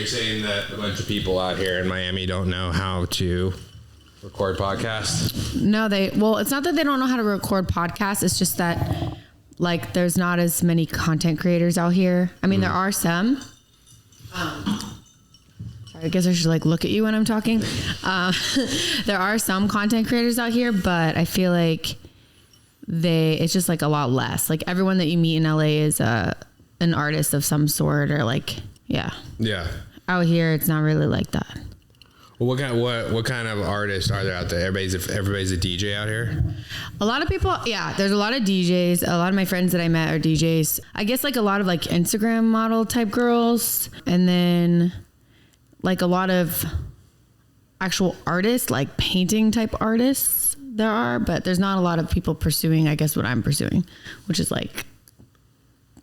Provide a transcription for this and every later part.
you're saying that a bunch of people out here in Miami don't know how to record podcasts? No, it's not that they don't know how to record podcasts. It's just that, like, there's not as many content creators out here. I mean, there are some. Sorry, I guess I should, like, look at you when I'm talking. There are some content creators out here, but I feel like it's just, like, a lot less. Like, everyone that you meet in LA is an artist of some sort, or, like, yeah. Out here, it's not really like that. Well, what kind of artists are there out there? Everybody's a DJ out here? A lot of people, yeah, there's a lot of DJs. A lot of my friends that I met are DJs. I guess like a lot of like Instagram model type girls, and then like a lot of actual artists, like painting type artists there are, but there's not a lot of people pursuing, I guess, what I'm pursuing, which is like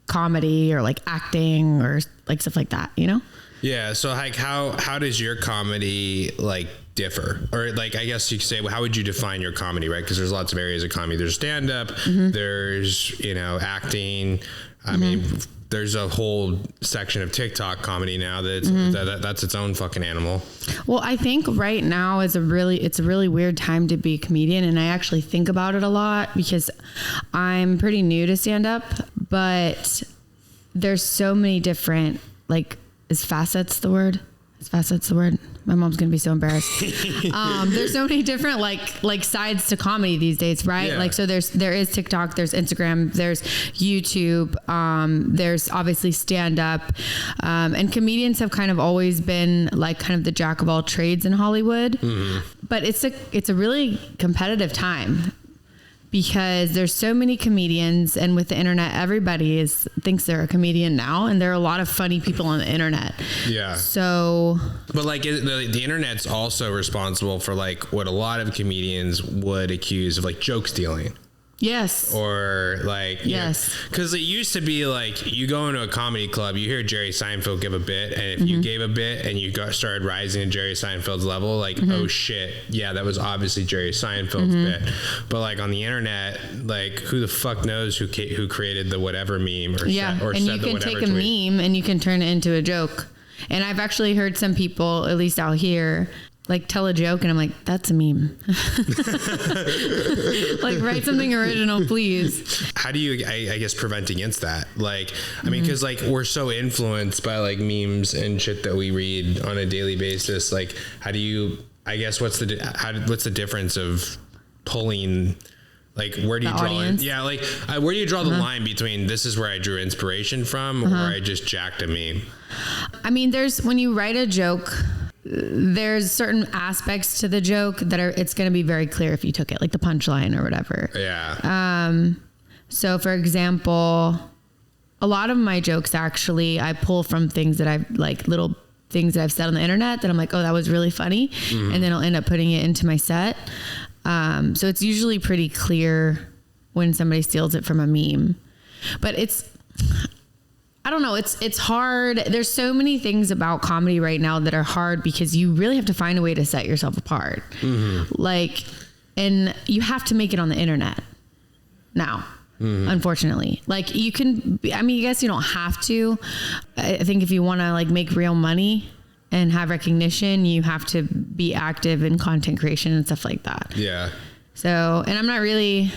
comedy or like acting or like stuff like that, you know? Yeah. So like how does your comedy like differ? Or like, I guess you could say, well, how would you define your comedy, right? Because there's lots of areas of comedy. There's stand-up, there's, acting. I mean, there's a whole section of TikTok comedy now that's its own fucking animal. Well, I think right now it's a really weird time to be a comedian. And I actually think about it a lot because I'm pretty new to stand-up, but there's so many different, like, is facets the word? Is facets the word? My mom's going to be so embarrassed. There's so many different like sides to comedy these days, right? Yeah. Like, so there is TikTok, there's Instagram, there's YouTube, there's obviously stand up. And comedians have kind of always been like kind of the jack of all trades in Hollywood. But it's a really competitive time, because there's so many comedians, and with the internet, everybody thinks they're a comedian now, and there are a lot of funny people on the internet. Yeah. So, but like the internet's also responsible for like what a lot of comedians would accuse of like joke stealing. Yes. Or like, yes, because it used to be like you go into a comedy club, you hear Jerry Seinfeld give a bit, and if you gave a bit and you started rising to Jerry Seinfeld's level, like, oh shit, yeah, that was obviously Jerry Seinfeld's bit. But like on the internet, like who the fuck knows who created the whatever meme or and you can take a meme and you can turn it into a joke. And I've actually heard some people, at least out here, like tell a joke and I'm like, that's a meme. Like, write something original, please. How do you, I guess, prevent against that? Like, I mean, cause like we're so influenced by like memes and shit that we read on a daily basis. Like, how do you, I guess, what's the difference of pulling, like, where do you draw it? Yeah. Like, where do you draw the line between this is where I drew inspiration from or I just jacked a meme? I mean, when you write a joke, there's certain aspects to the joke that it's going to be very clear if you took it, like the punchline or whatever. Yeah. So for example, a lot of my jokes, actually, I pull from things that I've like little things that I've said on the internet that I'm like, oh, that was really funny. And then I'll end up putting it into my set. So it's usually pretty clear when somebody steals it from a meme, but I don't know. It's hard. There's so many things about comedy right now that are hard because you really have to find a way to set yourself apart. Like, and you have to make it on the internet now, unfortunately. Like, you can, I mean, I guess you don't have to. I think if you want to like make real money and have recognition, you have to be active in content creation and stuff like that. Yeah. So, and I'm not really,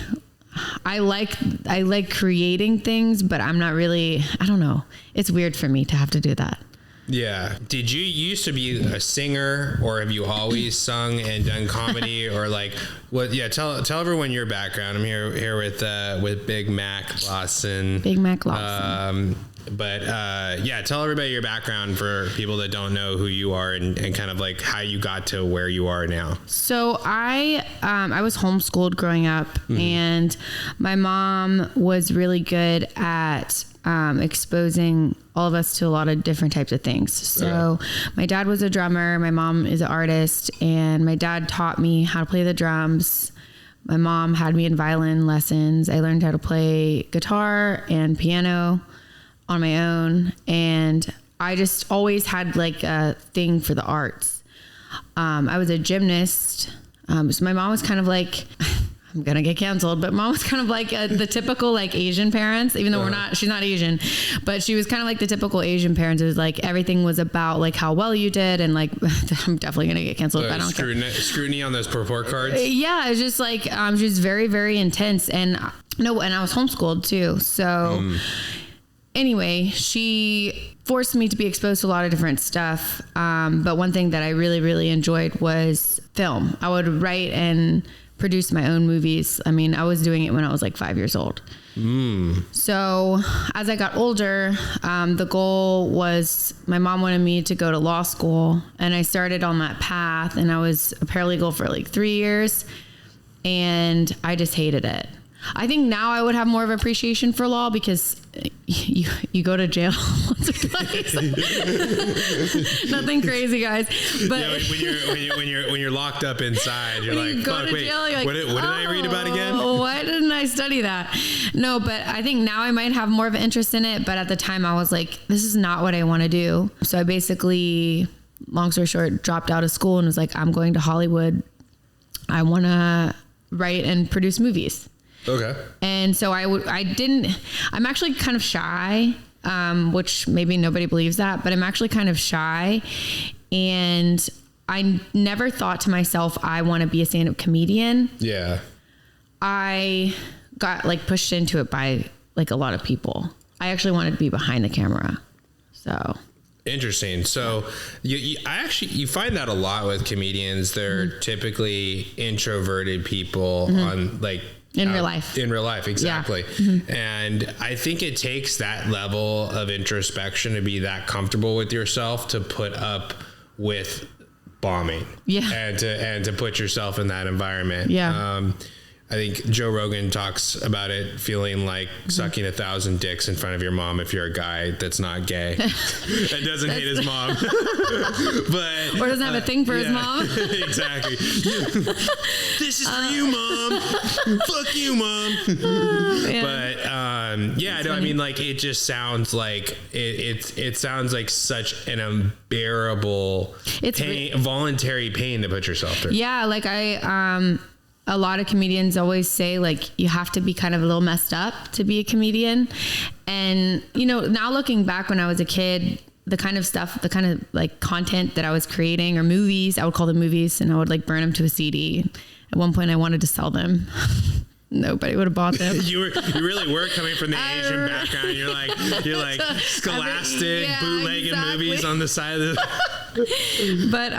I like creating things, but I'm not really, I don't know. It's weird for me to have to do that. Yeah. Did you used to be a singer, or have you always sung and done comedy, or like what? Yeah. Tell everyone your background. I'm here with Big Mac Lawson. Big Mac Lawson. Yeah, tell everybody your background for people that don't know who you are and kind of like how you got to where you are now. So I was homeschooled growing up, and my mom was really good at exposing all of us to a lot of different types of things. So my dad was a drummer, my mom is an artist, and my dad taught me how to play the drums. My mom had me in violin lessons. I learned how to play guitar and piano on my own, and I just always had like a thing for the arts. I was a gymnast, so my mom was kind of like, I'm going to get canceled. But mom was kind of like the typical like Asian parents, even though she's not Asian, but she was kind of like the typical Asian parents. It was like, everything was about like how well you did. And like, I'm definitely going to get canceled. I don't scrutiny on those report cards. Yeah. It's just like, she was very, very intense. And I was homeschooled too. So anyway, she forced me to be exposed to a lot of different stuff. But one thing that I really, really enjoyed was film. I would write and produce my own movies. I mean, I was doing it when I was like 5 years old. So as I got older, the goal was, my mom wanted me to go to law school, and I started on that path, and I was a paralegal for like 3 years, and I just hated it. I think now I would have more of appreciation for law because you go to jail once or twice. Nothing crazy, guys. But when you're locked up inside, you're like, fuck, wait, what did I read about again? Why didn't I study that? No, but I think now I might have more of an interest in it. But at the time I was like, this is not what I want to do. So I basically, long story short, dropped out of school and was like, I'm going to Hollywood. I want to write and produce movies. Okay. And so I'm actually kind of shy, which maybe nobody believes that, but I'm actually kind of shy. And I never thought to myself, I want to be a stand-up comedian. Yeah. I got like pushed into it by like a lot of people. I actually wanted to be behind the camera. So. Interesting. So you find that a lot with comedians. They're typically introverted people on like, in real life. In real life, exactly. Yeah. And I think it takes that level of introspection to be that comfortable with yourself to put up with bombing. Yeah. And to put yourself in that environment. Yeah. I think Joe Rogan talks about it feeling like sucking 1,000 dicks in front of your mom if you're a guy that's not gay and doesn't hate his mom. But or doesn't have a thing for his mom. Exactly. This is for you, mom. Fuck you, mom. But I mean, like, it just sounds like it sounds like such an unbearable voluntary pain to put yourself through. Yeah, like a lot of comedians always say, like, you have to be kind of a little messed up to be a comedian. And, now looking back when I was a kid, the kind of like content that I was creating, or movies, I would call them movies, and I would like burn them to a CD. At one point I wanted to sell them. Nobody would have bought them. You really were coming from the Asian background. You're like Scholastic, bootlegging movies on the side of the... But,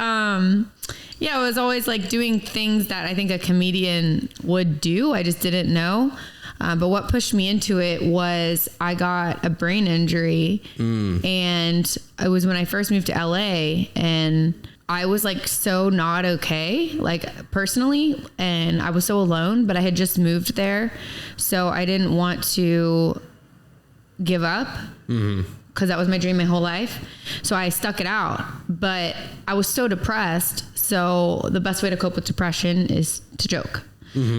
yeah, I was always like doing things that I think a comedian would do. I just didn't know. But what pushed me into it was I got a brain injury, and it was when I first moved to LA, and I was like so not okay, like personally, and I was so alone, but I had just moved there. So I didn't want to give up. Because that was my dream my whole life. So I stuck it out, but I was so depressed. So the best way to cope with depression is to joke.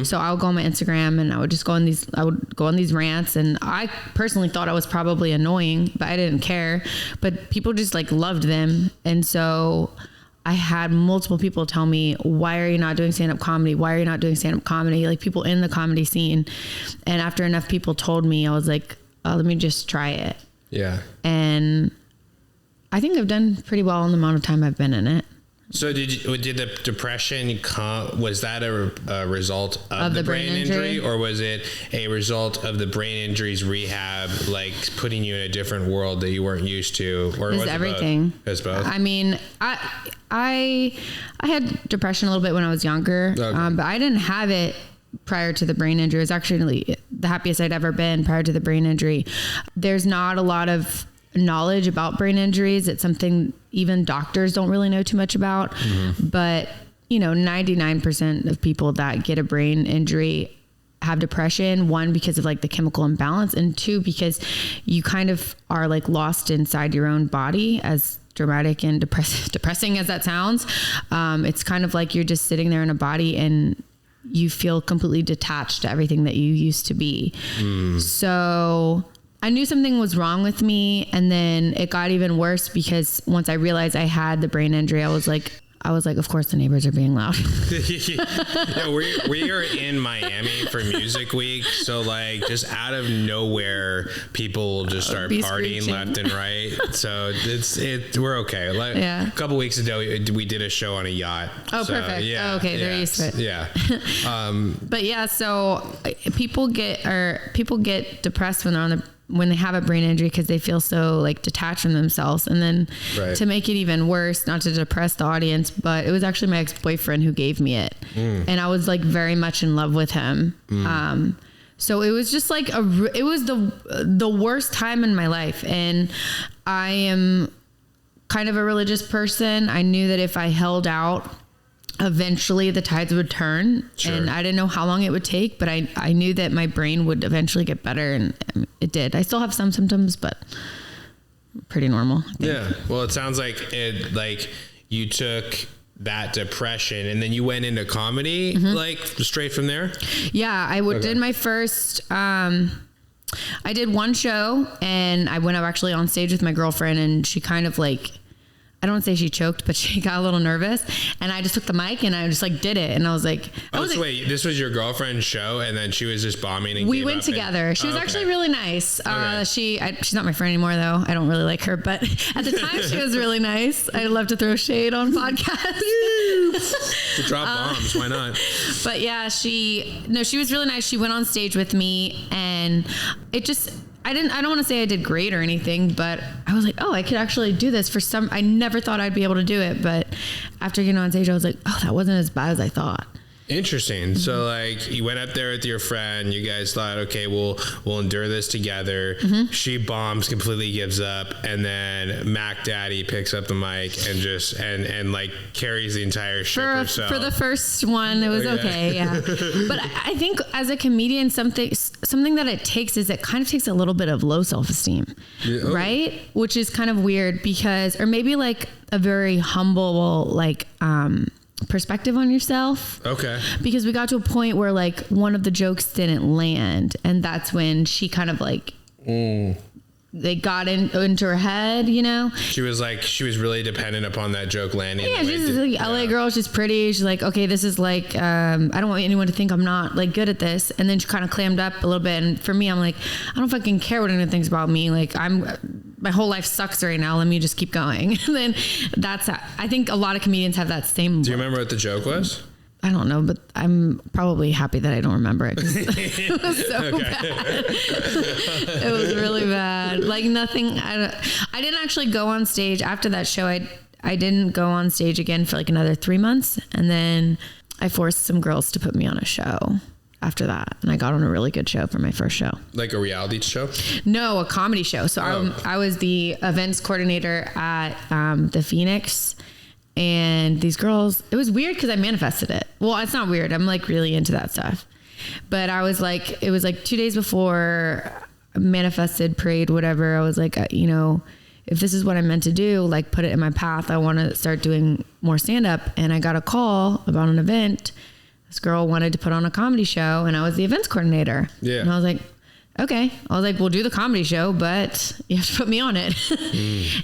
So I would go on my Instagram and I would just go on these rants, and I personally thought I was probably annoying, but I didn't care. But people just like loved them. And so I had multiple people tell me, why are you not doing stand-up comedy? Why are you not doing stand-up comedy? Like, people in the comedy scene. And after enough people told me, I was like, let me just try it. Yeah. And I think I've done pretty well in the amount of time I've been in it. So did the depression was that a result of the brain injury, or was it a result of the brain injury's rehab, like putting you in a different world that you weren't used to, or was it everything? Both? Both. I mean, I had depression a little bit when I was younger, but I didn't have it prior to the brain injury. It was actually the happiest I'd ever been prior to the brain injury. There's not a lot of knowledge about brain injuries. It's something even doctors don't really know too much about. But 99% of people that get a brain injury have depression. One, because of like the chemical imbalance, and two, because you kind of are like lost inside your own body. As dramatic and depressing as that sounds, it's kind of like you're just sitting there in a body and you feel completely detached to everything that you used to be. So I knew something was wrong with me, and then it got even worse because once I realized I had the brain injury, I was like, I was like, of course the neighbors are being loud. Yeah, we are in Miami for Music Week, so like just out of nowhere, people will just start partying screeching left and right. So we're okay. Like a couple weeks ago, we did a show on a yacht. Oh, so, perfect. Yeah, oh, okay, they're used to it. Yeah. But yeah, so people get depressed when they have a brain injury because they feel so like detached from themselves. And then to make it even worse, not to depress the audience, but it was actually my ex-boyfriend who gave me it. And I was like very much in love with him. So it was just like it was the worst time in my life. And I am kind of a religious person. I knew that if I held out, eventually the tides would turn. Sure. And I didn't know how long it would take, but I knew that my brain would eventually get better, and it did. I still have some symptoms, but pretty normal. Yeah. Well, it sounds like you took that depression and then you went into comedy, like straight from there. Yeah. I did my first, I did one show, and I went up actually on stage with my girlfriend, and she kind of like, I don't want to say she choked, but she got a little nervous, and I just took the mic and I just like did it. And I was like, wait, this was your girlfriend's show, and then she was just bombing and we went together. She was actually really nice. She's not my friend anymore though. I don't really like her, but at the time she was really nice. I love to throw shade on podcasts. Drop bombs. Why not? But yeah, she was really nice. She went on stage with me, and I don't want to say I did great or anything, but I was like, oh, I could actually do this I never thought I'd be able to do it. But after getting on stage, I was like, oh, that wasn't as bad as I thought. Interesting. So like you went up there with your friend, you guys thought, okay, we'll endure this together. She bombs, completely gives up, and then Mac Daddy picks up the mic and just and like carries the entire ship herself. For the first one, it was okay, yeah. But I think as a comedian, something that it takes is it kind of takes a little bit of low self-esteem, right? Which is kind of weird or maybe like a very humble like perspective on yourself. Okay. Because we got to a point where like one of the jokes didn't land, and that's when she kind of like they got into her head, you know? She was really dependent upon that joke landing. Yeah, she's like LA girl. She's pretty. She's like, okay, this is like, I don't want anyone to think I'm not like good at this. And then she kind of clammed up a little bit. And for me, I'm like, I don't fucking care what anyone thinks about me. Like my whole life sucks right now. Let me just keep going. And then I think a lot of comedians have that same. Do you remember what the joke was? I don't know, but I'm probably happy that I don't remember it. It was so bad. It was really bad. Like nothing. I didn't actually go on stage after that show. I didn't go on stage again for like another 3 months. And then I forced some girls to put me on a show after that. And I got on a really good show for my first show. Like a reality show? No, a comedy show. So I was the events coordinator at the Phoenix. And these girls, it was weird because I manifested it. Well, it's not weird. I'm like really into that stuff. But I was like, it was like 2 days before I manifested, prayed, whatever. I was like, if this is what I'm meant to do, like put it in my path. I want to start doing more stand up. And I got a call about an event. This girl wanted to put on a comedy show, and I was the events coordinator. Yeah. And I was like, okay. I was like, we'll do the comedy show, but you have to put me on it.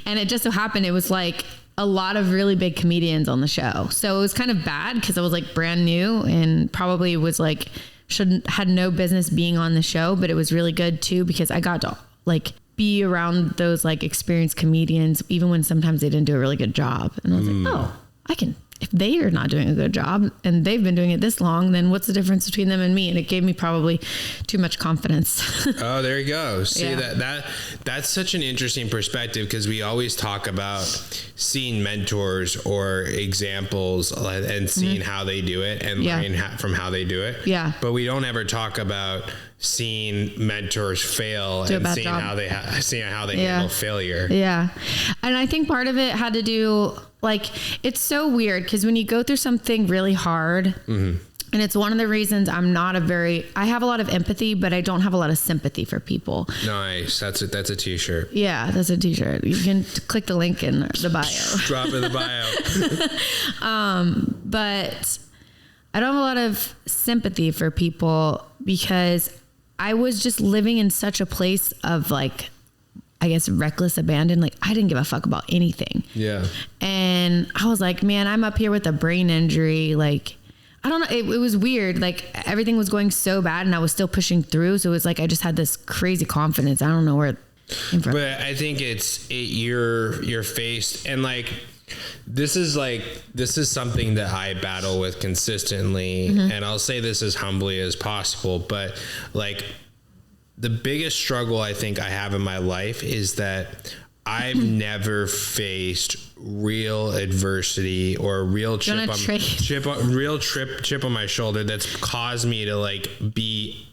And it just so happened, it was like a lot of really big comedians on the show. So it was kind of bad because I was like brand new and probably was like, had no business being on the show, but it was really good too, because I got to like be around those like experienced comedians, even when sometimes they didn't do a really good job. And I was like, oh, I can, if they are not doing a good job and they've been doing it this long, then what's the difference between them and me? And it gave me probably too much confidence. Oh, there you go. See, that's such an interesting perspective, because we always talk about seeing mentors or examples and seeing how they do it and learning from how they do it. Yeah. But we don't ever talk about seeing mentors fail and seeing how they handle failure. Yeah. And I think part of it had to do, like, it's so weird because when you go through something really hard, and it's one of the reasons I have a lot of empathy, but I don't have a lot of sympathy for people. Nice. That's a t-shirt. Yeah, that's a t-shirt. You can click the link in the bio. Drop in the bio. But I don't have a lot of sympathy for people because I was just living in such a place of like, I guess, reckless abandon. Like I didn't give a fuck about anything. Yeah. And I was like, man, I'm up here with a brain injury. Like, I don't know. It was weird. Like everything was going so bad and I was still pushing through. So it was like, I just had this crazy confidence. I don't know where it came from. But I think you're faced, and like, this is something that I battle with consistently. And I'll say this as humbly as possible, but like the biggest struggle I think I have in my life is that I've never faced real adversity or a real chip on my shoulder that's caused me to like be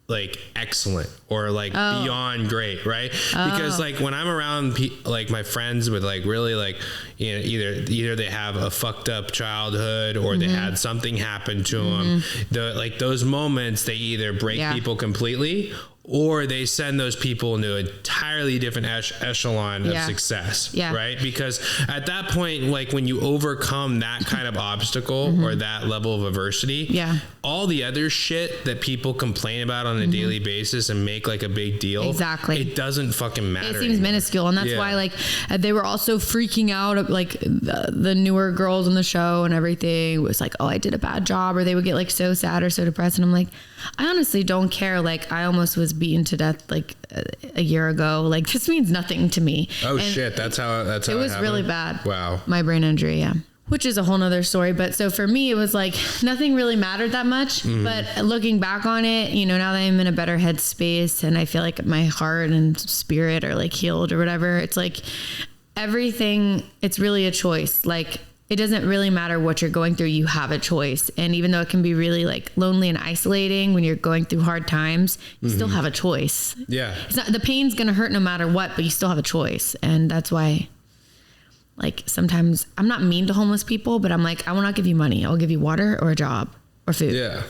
like excellent or like beyond great, right? Because like when I'm around like my friends with like really like, you know, either they have a fucked up childhood or they had something happen to them, like those moments, they either break people completely or they send those people into an entirely different echelon of success, right? Because at that point, like when you overcome that kind of obstacle or that level of adversity, all the other shit that people complain about on a daily basis and make like a big deal, it doesn't fucking matter. It seems minuscule, and that's why like they were also freaking out. Like the newer girls on the show and everything it was like, oh, I did a bad job, or they would get like so sad or so depressed, and I'm like, I honestly don't care. Like I almost was beaten to death like a year ago. Like this means nothing to me. Oh, and shit, that's how it was really bad. Wow. My brain injury, which is a whole nother story. But so for me, it was like nothing really mattered that much. But looking back on it, you know, now that I'm in a better headspace and I feel like my heart and spirit are like healed or whatever, it's like everything, it's really a choice. Like it doesn't really matter what you're going through. You have a choice. And even though it can be really like lonely and isolating when you're going through hard times, you still have a choice. Yeah. It's not, the pain's going to hurt no matter what, but you still have a choice. And that's why, like, sometimes I'm not mean to homeless people, but I'm like, I will not give you money. I'll give you water or a job or food. Yeah.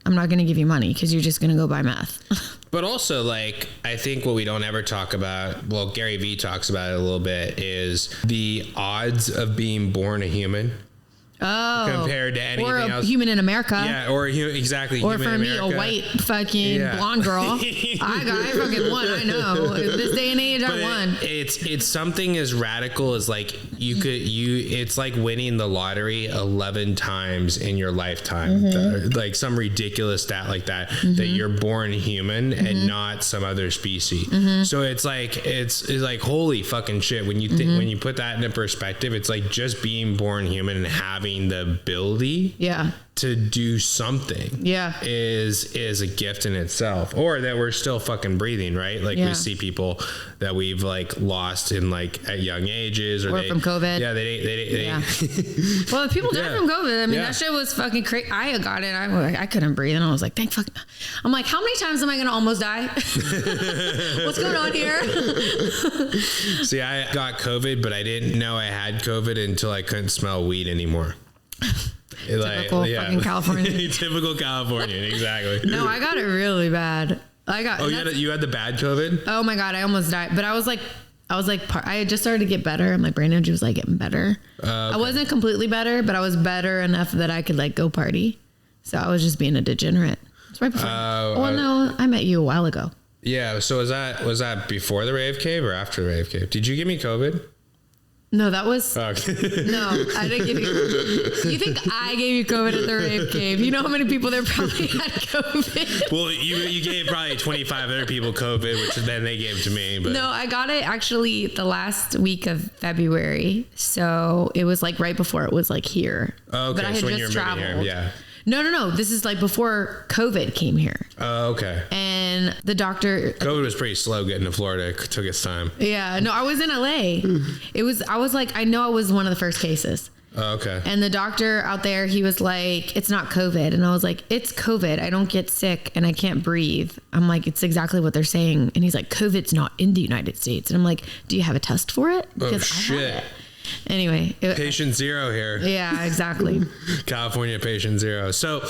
I'm not going to give you money because you're just going to go buy meth. But also, like, I think what we don't ever talk about, well, Gary Vee talks about it a little bit, is the odds of being born a human. Oh, compared to anything or a else. Human in America. Yeah, or exactly. Or for me, a white fucking blonde girl. I fucking won. I know. This day and age, I won. It's something as radical as like it's like winning the lottery 11 times in your lifetime. Like some ridiculous stat like that, that you're born human and not some other species. So it's like holy fucking shit when you think when you put that into perspective, it's like just being born human and having the ability to do something is a gift in itself, or that we're still fucking breathing, right? Like we see people that we've like lost in like at young ages or from COVID. Well, people died from COVID. I mean, that shit was fucking crazy. I got it. I couldn't breathe, and I was like, thank fuck. I'm like, how many times am I gonna almost die? What's going on here? See, I got COVID, but I didn't know I had COVID until I couldn't smell weed anymore. Typical fucking California. Typical Californian, exactly. No, I got it really bad. You had the bad COVID? Oh my God, I almost died. But I was like, I had just started to get better. My brain energy was like getting better. Okay. I wasn't completely better, but I was better enough that I could like go party. So I was just being a degenerate. It's right before. No, I met you a while ago. Yeah. So was that before the rave cave or after the rave cave? Did you give me COVID? No, that was... Okay. No, I didn't give you... You think I gave you COVID at the rave cave? You know how many people there probably had COVID? Well, you gave probably 25 other people COVID, which then they gave to me. But. No, I got it actually the last week of February. So it was like right before it was like here. Oh, okay. But I had so when just you're traveled. Here, yeah. No. This is like before COVID came here. Oh, okay. And the doctor... COVID was pretty slow getting to Florida. It took its time. Yeah. No, I was in LA. I was like, I know I was one of the first cases. Oh, okay. And the doctor out there, he was like, it's not COVID. And I was like, it's COVID. I don't get sick and I can't breathe. I'm like, it's exactly what they're saying. And he's like, COVID's not in the United States. And I'm like, do you have a test for it? Because shit. I have it. Anyway. Patient zero here. Yeah, exactly. California patient zero. So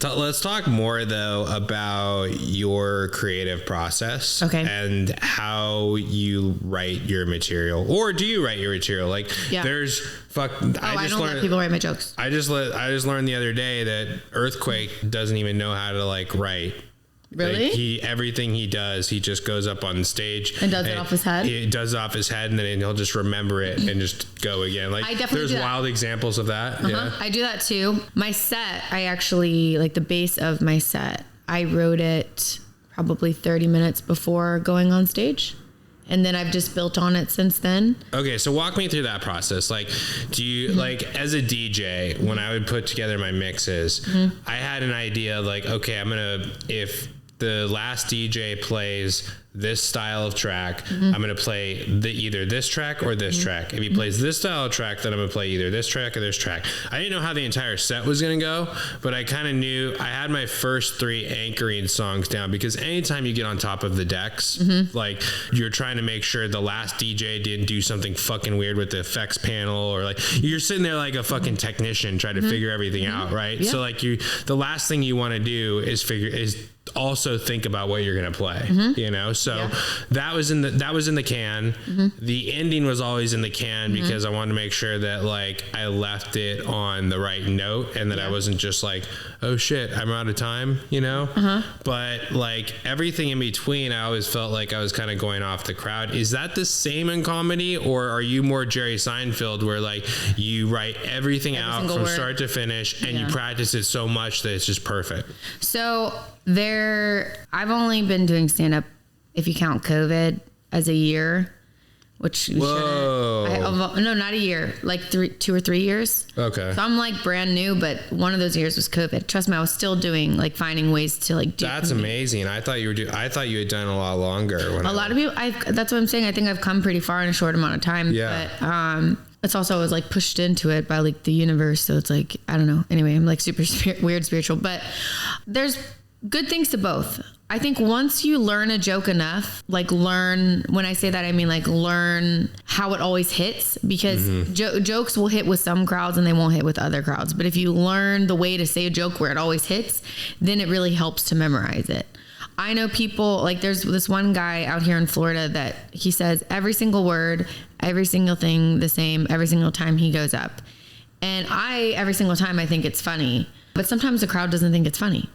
let's talk more though about your creative process. Okay. And how you write your material, or do you write your material? Like there's I don't let people write my jokes. I just learned the other day that Earthquake doesn't even know how to like write. Really? Like everything he does, he just goes up on stage and does it off his head. He does it off his head, and then he'll just remember it and just go again. Like, there's wild examples of that. Yeah, I do that too. My set, I actually like the base of my set. I wrote it probably 30 minutes before going on stage. And then I've just built on it since then. Okay, so walk me through that process. Like, do you, like, as a DJ, when I would put together my mixes, I had an idea, like, okay, if the last DJ plays this style of track, I'm going to play either this track or this track. If he plays this style of track, then I'm going to play either this track or this track. I didn't know how the entire set was going to go, but I kind of knew I had my first 3 anchoring songs down, because anytime you get on top of the decks, like, you're trying to make sure the last DJ didn't do something fucking weird with the effects panel, or like you're sitting there like a fucking technician trying to figure everything out, right? Yeah. So like the last thing you want to do is also think about what you're going to play, you know? So that was in the can. The ending was always in the can, because I wanted to make sure that like I left it on the right note, and that I wasn't just like, oh shit, I'm out of time, you know? But like everything in between, I always felt like I was kind of going off the crowd. Is that the same in comedy, or are you more Jerry Seinfeld, where like you write everything out from start to finish, and you practice it so much that it's just perfect? So I've only been doing stand-up, if you count COVID, as a year, which you shouldn't. No, not a year, like 2 or 3 years. Okay. So I'm like brand new, but one of those years was COVID. Trust me, I was still doing like finding ways to like do. That's amazing. I thought you had done a lot longer. A lot of people. That's what I'm saying. I think I've come pretty far in a short amount of time. Yeah. But it's also, I was like pushed into it by like the universe. So it's like, I don't know. Anyway, I'm like super weird spiritual, but there's good things to both. I think once you learn a joke enough, like when I say that, I mean like learn how it always hits, because jokes will hit with some crowds and they won't hit with other crowds. But if you learn the way to say a joke where it always hits, then it really helps to memorize it. I know people, like there's this one guy out here in Florida that he says every single word, every single thing the same, every single time he goes up. And every single time I think it's funny, but sometimes the crowd doesn't think it's funny.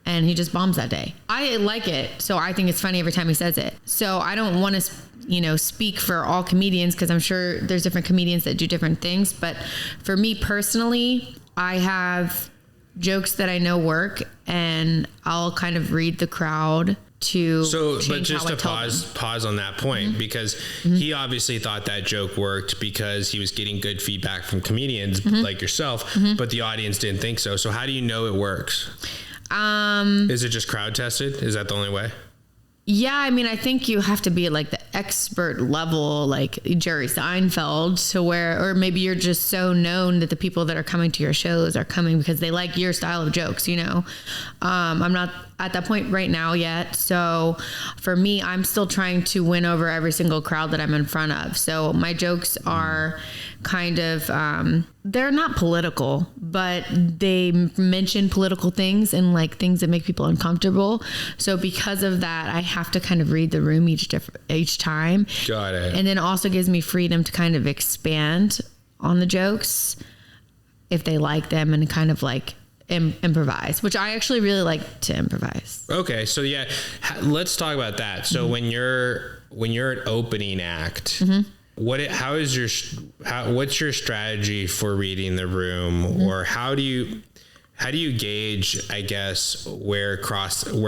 And he just bombs that day. I like it, so I think it's funny every time he says it. So I don't want to, speak for all comedians, because I'm sure there's different comedians that do different things. But for me personally, I have jokes that I know work, and I'll kind of read the crowd to but just to pause on that point, because he obviously thought that joke worked because he was getting good feedback from comedians like yourself, but the audience didn't think so. So how do you know it works? Is it just crowd tested? Is that the only way? Yeah, I mean, I think you have to be at like the expert level, like Jerry Seinfeld, or maybe you're just so known that the people that are coming to your shows are coming because they like your style of jokes, I'm not at that point right now yet. So for me, I'm still trying to win over every single crowd that I'm in front of. So my jokes are kind of, they're not political, but they mention political things and like things that make people uncomfortable. So because of that, I have to kind of read the room each time. Got it. And then also gives me freedom to kind of expand on the jokes if they like them, and kind of like improvise, which I actually really like to improvise. Okay. So yeah, let's talk about that. So when you're an opening act, what's your strategy for reading the room, or how do you gauge, I guess, where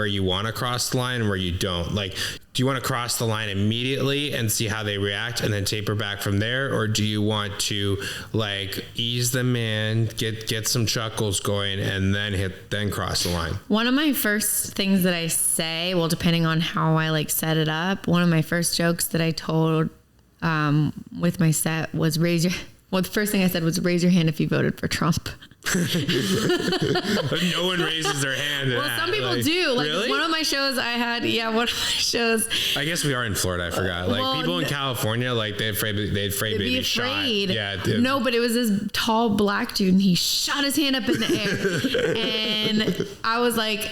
you want to cross the line and where you don't? Like, do you want to cross the line immediately and see how they react and then taper back from there? Or do you want to like ease them in, get some chuckles going, and then cross the line? One of my first things that I say, well, depending on how I like set it up, one of my first jokes that I told with my set was the first thing I said was raise your hand if you voted for Trump. No one raises their hand. Well, some people do. Like really? One of my shows I had, one of my shows. I guess we are in Florida. I forgot. Like people in California, like they'd be shot. Yeah. No, but it was this tall black dude, and he shot his hand up in the air, and I was like,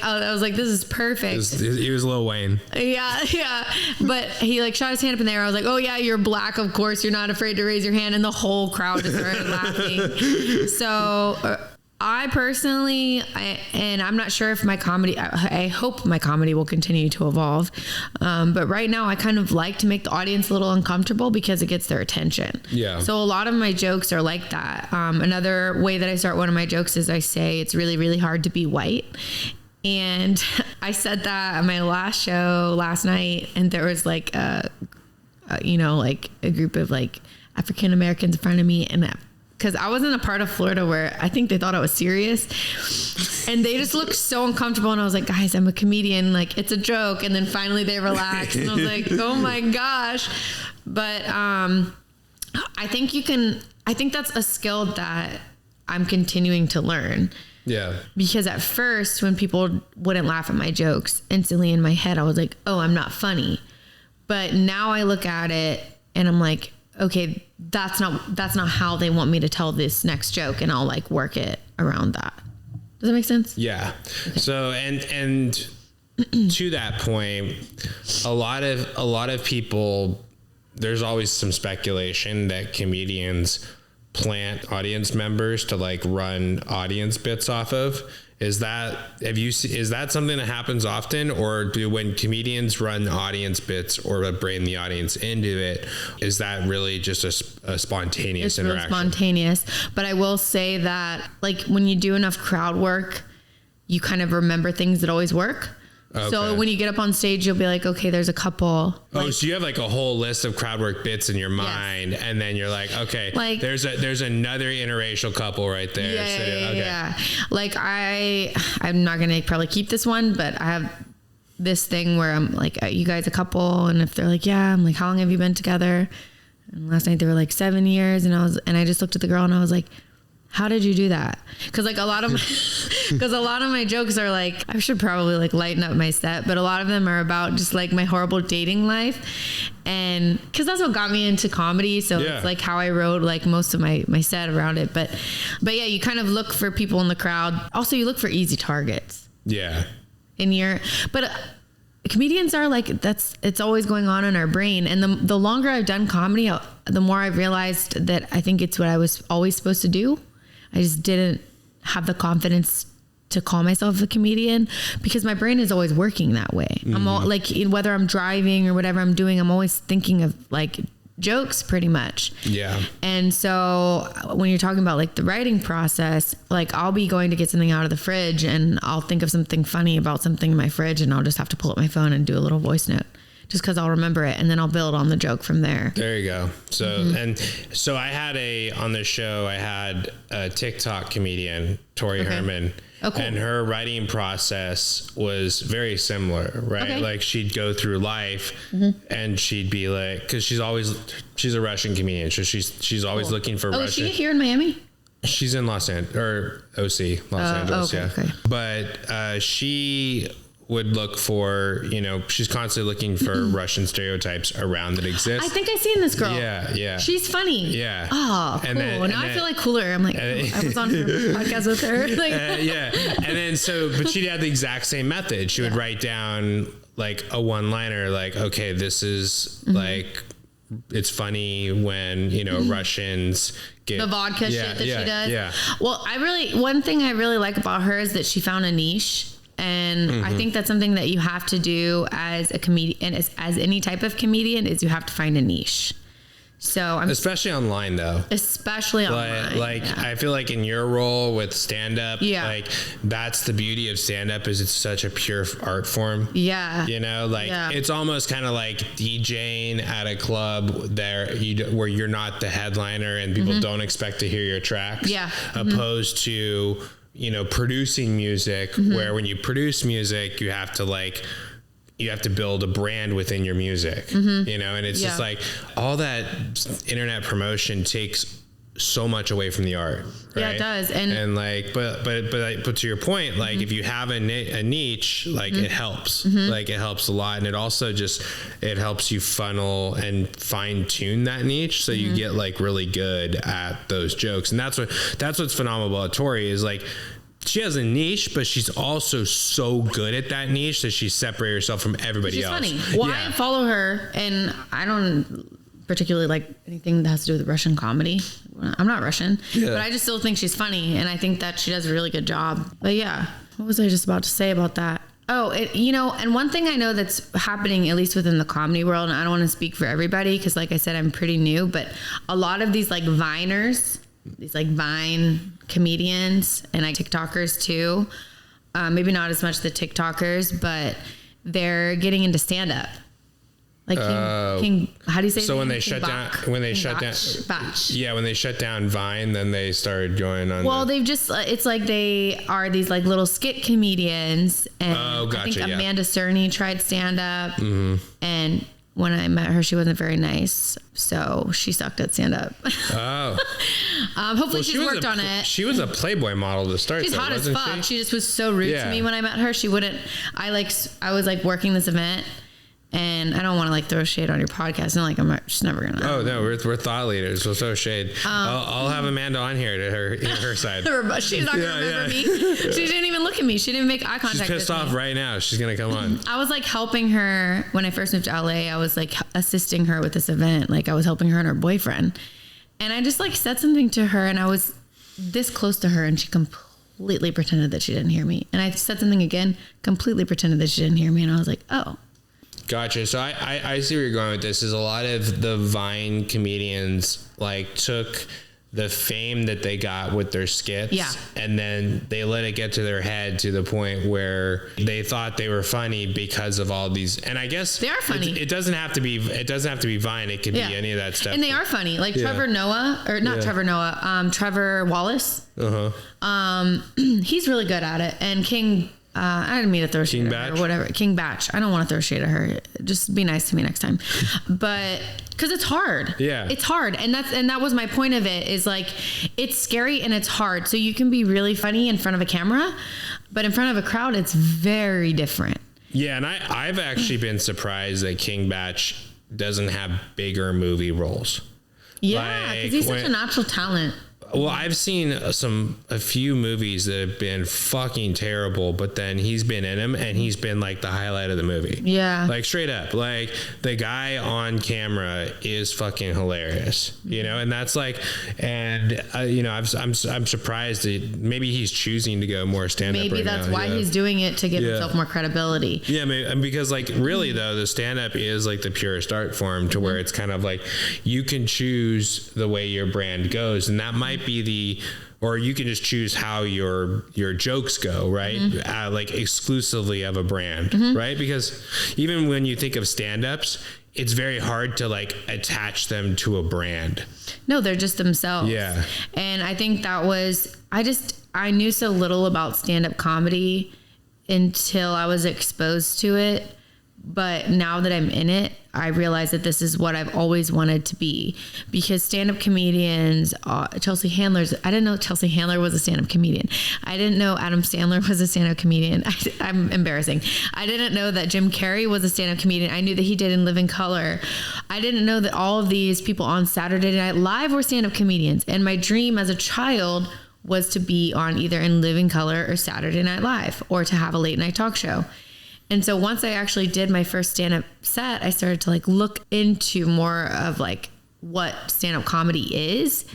this is perfect. He was Lil Wayne. Yeah. But he like shot his hand up in the air. I was like, oh yeah, you're black. Of course, you're not afraid to raise your hand, and the whole crowd just started laughing. So. I personally, and I'm not sure if my comedy, I hope my comedy will continue to evolve. But right now I kind of like to make the audience a little uncomfortable because it gets their attention. Yeah. So a lot of my jokes are like that. Another way that I start one of my jokes is I say it's really, really hard to be white. And I said that at my last show last night, and there was like a group of like African Americans in front of me, and because I wasn't a part of Florida where I think they thought I was serious, and they just looked so uncomfortable. And I was like, guys, I'm a comedian. Like, it's a joke. And then finally they relaxed, and I was like, oh my gosh. But I think that's a skill that I'm continuing to learn. Yeah. Because at first, when people wouldn't laugh at my jokes, instantly in my head, I was like, oh, I'm not funny. But now I look at it and I'm like, okay, that's not how they want me to tell this next joke, and I'll like work it around that. Does that make sense? Yeah. Okay. So and to that point, a lot of people, there's always some speculation that comedians plant audience members to like run audience bits off of. Is that something that happens often, or do when comedians run audience bits or bring the audience into it, is that really just a spontaneous interaction? It's really spontaneous, but I will say that like when you do enough crowd work, you kind of remember things that always work. Okay. So when you get up on stage, you'll be like, okay, there's a couple. So you have like a whole list of crowd work bits in your mind, yes. And then you're like, okay, like, there's another interracial couple right there. Yeah. Like I'm not gonna probably keep this one, but I have this thing where I'm like, are you guys a couple? And if they're like, yeah, I'm like, how long have you been together? And last night they were like 7 years, and I just looked at the girl and I was like, how did you do that? Because like a lot of my jokes are like, I should probably like lighten up my set, but a lot of them are about just like my horrible dating life, and because that's what got me into comedy. So yeah. It's like how I wrote like most of my set around it. But yeah, you kind of look for people in the crowd. Also, you look for easy targets. Yeah. But comedians are like, it's always going on in our brain. And the longer I've done comedy, the more I've realized that I think it's what I was always supposed to do. I just didn't have the confidence to call myself a comedian because my brain is always working that way. Mm-hmm. I'm all, like, whether I'm driving or whatever I'm doing, I'm always thinking of like jokes pretty much. Yeah. And so when you're talking about like the writing process, like I'll be going to get something out of the fridge and I'll think of something funny about something in my fridge, and I'll just have to pull up my phone and do a little voice note. Just because I'll remember it, and then I'll build on the joke from there. There you go. So, mm-hmm. So I had on this show, I had a TikTok comedian, Tori Herman. Oh, cool. And her writing process was very similar, right? Okay. Like she'd go through life, mm-hmm. and she'd be like, because she's a Russian comedian, so she's always cool. looking for Russian. Is she here in Miami? She's in Los Angeles, or Los Angeles, yeah. Okay. But she would look for, she's constantly looking for Russian stereotypes around that exist. I think I've seen this girl. Yeah. She's funny. Yeah. Oh, cool. Now I feel like cooler. I'm like, I was on her podcast with her. Like, yeah. And then but she'd have the exact same method. She would write down like a one-liner, like, okay, this is mm-hmm. like, it's funny when, mm-hmm. Russians get the vodka shit that she does. Yeah. Well, one thing I really like about her is that she found a niche. And mm-hmm. I think that's something that you have to do as a comedian, as any type of comedian, is you have to find a niche. So especially online though. Especially online. Like yeah. I feel like in your role with stand-up, yeah. like that's the beauty of stand-up, is it's such a pure art form. Yeah. It's almost kind of like DJing at a club there where you're not the headliner and people mm-hmm. don't expect to hear your tracks. Yeah. Opposed to producing music, mm-hmm. where when you produce music, you have to build a brand within your music, mm-hmm. And it's just like all that internet promotion takes so much away from the art. Right? Yeah, it does. And like, but to your point, like mm-hmm. if you have a niche, like mm-hmm. it helps, mm-hmm. like it helps a lot. And it also it helps you funnel and fine tune that niche. So mm-hmm. you get like really good at those jokes. And that's what's phenomenal about Tori is like, she has a niche, but she's also so good at that niche that she's separated herself from everybody else. She's funny. Well, yeah. I follow her, and I don't particularly like anything that has to do with Russian comedy. I'm not Russian, but I just still think she's funny. And I think that she does a really good job. But yeah, what was I just about to say about that? Oh, and one thing I know that's happening, at least within the comedy world, and I don't want to speak for everybody because like I said, I'm pretty new, but a lot of these like Viners, these like Vine comedians and like TikTokers too, maybe not as much the TikTokers, but they're getting into stand-up. Like King, how do you say? So when they shut down Vine, then they started going on. Well, they've just, it's like they are these like little skit comedians, and I think Amanda Cerny tried stand up, and when I met her, she wasn't very nice, so she sucked at stand up. Oh. Hopefully she's worked on it. She was a Playboy model to start. She's hot as fuck. She just was so rude to me when I met her. She wouldn't. I was like working this event. And I don't want to like throw shade on your podcast. And like, I'm just never going to. Oh, no, we're thought leaders. We'll throw shade. I'll have Amanda on here to her side. She's not going to remember me. She didn't even look at me. She didn't make eye contact. She's pissed off right now. She's going to come on. I was like helping her when I first moved to LA. I was like assisting her with this event. Like I was helping her and her boyfriend. And I just like said something to her and I was this close to her and she completely pretended that she didn't hear me. And I said something again, completely pretended that she didn't hear me. And I was like, oh. Gotcha. So I see where you're going with this. Is a lot of the Vine comedians like took the fame that they got with their skits, and then they let it get to their head to the point where they thought they were funny because of all these. And I guess they are funny. It doesn't have to be. It doesn't have to be Vine. It could be any of that stuff. And they are funny. Like Trevor Noah, or not Trevor Noah. Trevor Wallace. He's really good at it. And King. I didn't mean to throw shade at her or whatever. King Batch. I don't want to throw shade at her. Just be nice to me next time. But because it's hard. Yeah. It's hard. And that was my point of it is like, it's scary and it's hard. So you can be really funny in front of a camera, but in front of a crowd, it's very different. Yeah. And I've actually been surprised that King Batch doesn't have bigger movie roles. Yeah. Because he's such a natural talent. Well, I've seen a few movies that have been fucking terrible, but then he's been in them and he's been like the highlight of the movie. Yeah. Like straight up, like the guy on camera is fucking hilarious, you know? And that's like, and you know, I'm surprised that maybe he's choosing to go more stand-up. Maybe that's why he's doing it, to give himself more credibility. Yeah. Because like really though, the stand-up is like the purest art form to where it's kind of like you can choose the way your brand goes, and that might be or you can just choose how your jokes go, right? Like exclusively of a brand, right? Because even when you think of stand-ups, it's very hard to like attach them to a brand. No, they're just themselves. Yeah. And I think that was, I knew so little about stand-up comedy until I was exposed to it. But now that I'm in it, I realize that this is what I've always wanted to be, because stand-up comedians, Chelsea Handler's, I didn't know Chelsea Handler was a stand-up comedian. I didn't know Adam Sandler was a stand-up comedian. I'm embarrassing. I didn't know that Jim Carrey was a stand-up comedian. I knew that he did In Living Color. I didn't know that all of these people on Saturday Night Live were stand-up comedians. And my dream as a child was to be on either In Living Color or Saturday Night Live, or to have a late night talk show. And so once I actually did my first stand-up set, I started to like look into more of like what stand-up comedy is.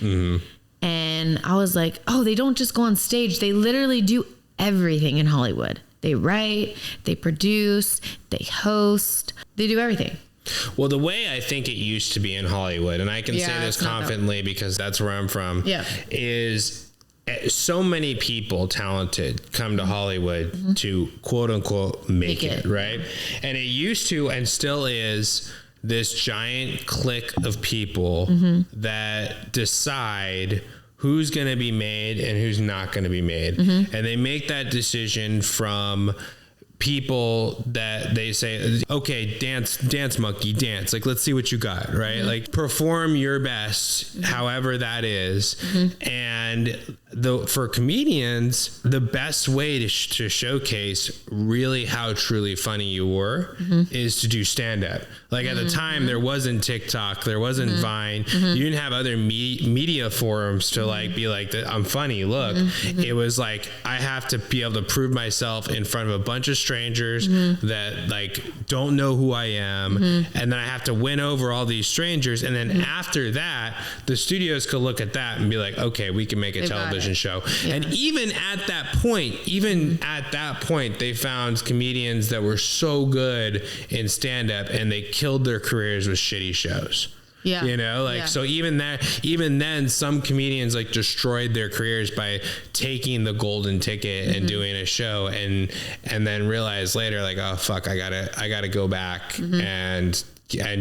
And I was like, oh, they don't just go on stage. They literally do everything in Hollywood. They write, they produce, they host, they do everything. Well, the way I think it used to be in Hollywood, and I can say this confidently because that's where I'm from, is so many people talented come to Hollywood to quote unquote make it, right? And it used to, and still is, this giant clique of people that decide who's going to be made and who's not going to be made. And they make that decision from people that they say, okay, dance monkey, dance. Like, let's see what you got, right? Like, perform your best, however that is. And for comedians, the best way to showcase really how truly funny you were is to do stand-up. Like at the time, there wasn't TikTok, there wasn't Vine. You didn't have other media forums to like be like, I'm funny. Look, it was like, I have to be able to prove myself in front of a bunch of strangers that like don't know who I am, and then I have to win over all these strangers. And then after that, the studios could look at that and be like, okay, we can make a television show. And even at that point, they found comedians that were so good in stand-up and they killed their careers with shitty shows. Yeah. You know, like, so even then some comedians like destroyed their careers by taking the golden ticket and doing a show and then realized later like, oh fuck, I gotta go back and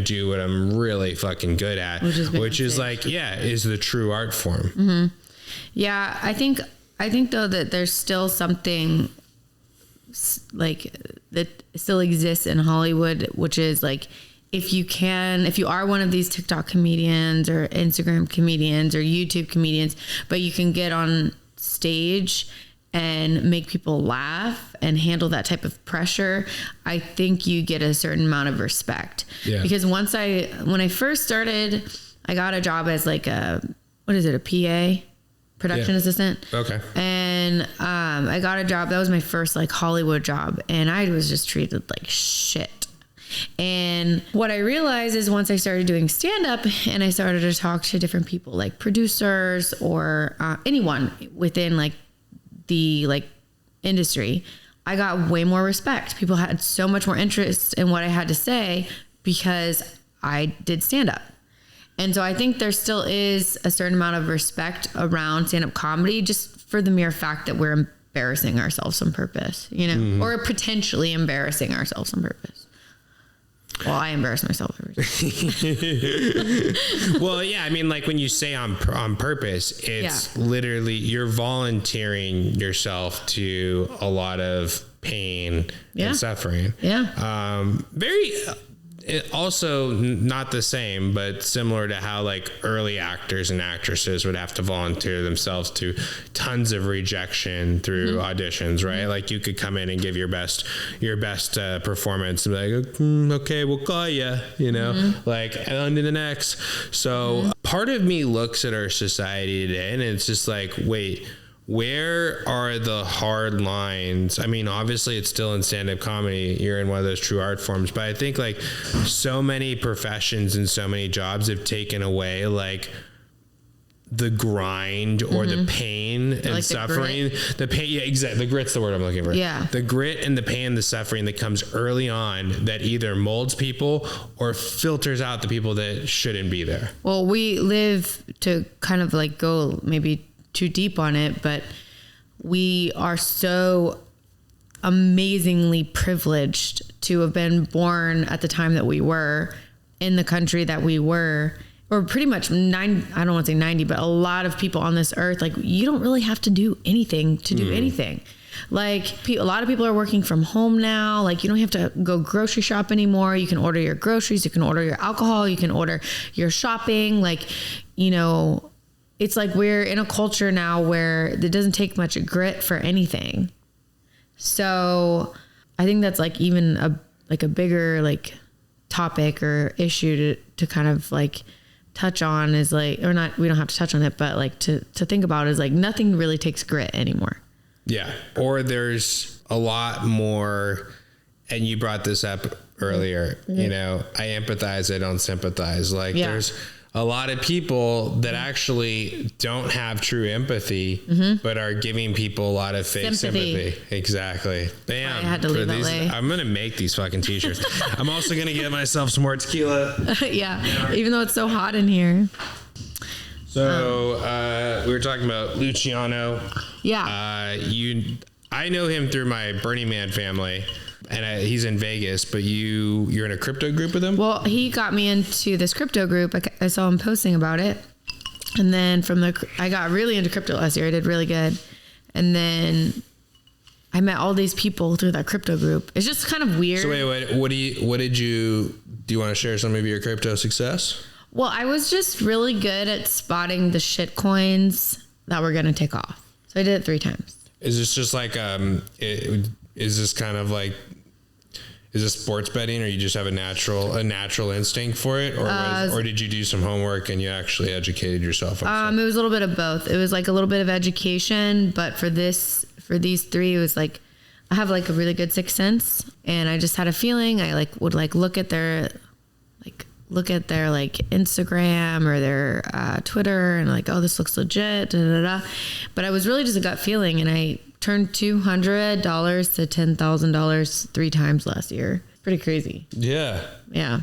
do what I'm really fucking good at, which is like, is the true art form. Yeah. I think though that there's still something like that still exists in Hollywood, which is like, if you are one of these TikTok comedians or Instagram comedians or YouTube comedians, but you can get on stage and make people laugh and handle that type of pressure, I think you get a certain amount of respect. Yeah. Because when I first started, I got a job as like a PA? Production assistant. Okay. And I got a job. That was my first like Hollywood job. And I was just treated like shit. And what I realized is once I started doing stand-up and I started to talk to different people like producers or anyone within like the like industry, I got way more respect. People had so much more interest in what I had to say because I did stand-up. And so I think there still is a certain amount of respect around stand-up comedy just for the mere fact that we're embarrassing ourselves on purpose, you know, or potentially embarrassing ourselves on purpose. Well, I embarrass myself every day. Well, yeah, I mean, like when you say on purpose, it's literally you're volunteering yourself to a lot of pain and suffering. Yeah. Also not the same, but similar to how like early actors and actresses would have to volunteer themselves to tons of rejection through auditions, right? Like you could come in and give your best performance and be like, okay, we'll call you, you know, like on to the next. So part of me looks at our society today and it's just like, wait, where are the hard lines? I mean, obviously it's still in stand-up comedy. You're in one of those true art forms, but I think like so many professions and so many jobs have taken away like the grind or the pain and like suffering. The pain, yeah, exactly. The grit's the word I'm looking for. Yeah. The grit and the pain, the suffering that comes early on that either molds people or filters out the people that shouldn't be there. Well, we live to kind of like go maybe too deep on it, but we are so amazingly privileged to have been born at the time that we were in the country that we were, or pretty much I don't want to say 90, but a lot of people on this earth, like you don't really have to do anything to do anything. Like a lot of people are working from home now. Like you don't have to go grocery shop anymore. You can order your groceries, you can order your alcohol, you can order your shopping. Like, you know, it's like we're in a culture now where it doesn't take much grit for anything. So I think that's like even a bigger like topic or issue to kind of like touch on is like, or not, we don't have to touch on it, but like to think about is like nothing really takes grit anymore. Yeah. Or there's a lot more, and you brought this up earlier, you know, I empathize, I don't sympathize. Like there's a lot of people that actually don't have true empathy, but are giving people a lot of fake sympathy. Exactly. Damn. I had to leave LA. I'm going to make these fucking t-shirts. I'm also going to get myself some more tequila. Yeah. Even though it's so hot in here. So, we were talking about Luciano. Yeah. I know him through my Burning Man family. And he's in Vegas, but you're in a crypto group with him? Well, he got me into this crypto group. I saw him posting about it. And then I got really into crypto last year. I did really good. And then I met all these people through that crypto group. It's just kind of weird. So wait, do you want to share some of your crypto success? Well, I was just really good at spotting the shit coins that were going to take off. So I did it 3 times. Is this just like, is this kind of like, is this sports betting, or you just have a natural instinct for it, or did you do some homework and you actually educated yourself? It was a little bit of both. It was like a little bit of education, but for these 3, it was like, I have like a really good sixth sense, and I just had a feeling. I like would like look at their like Instagram or their Twitter, and like, oh, this looks legit. Da, da, da. But I was really just a gut feeling, and I turned $200 to $10,000 3 times last year. Pretty crazy. Yeah. Yeah.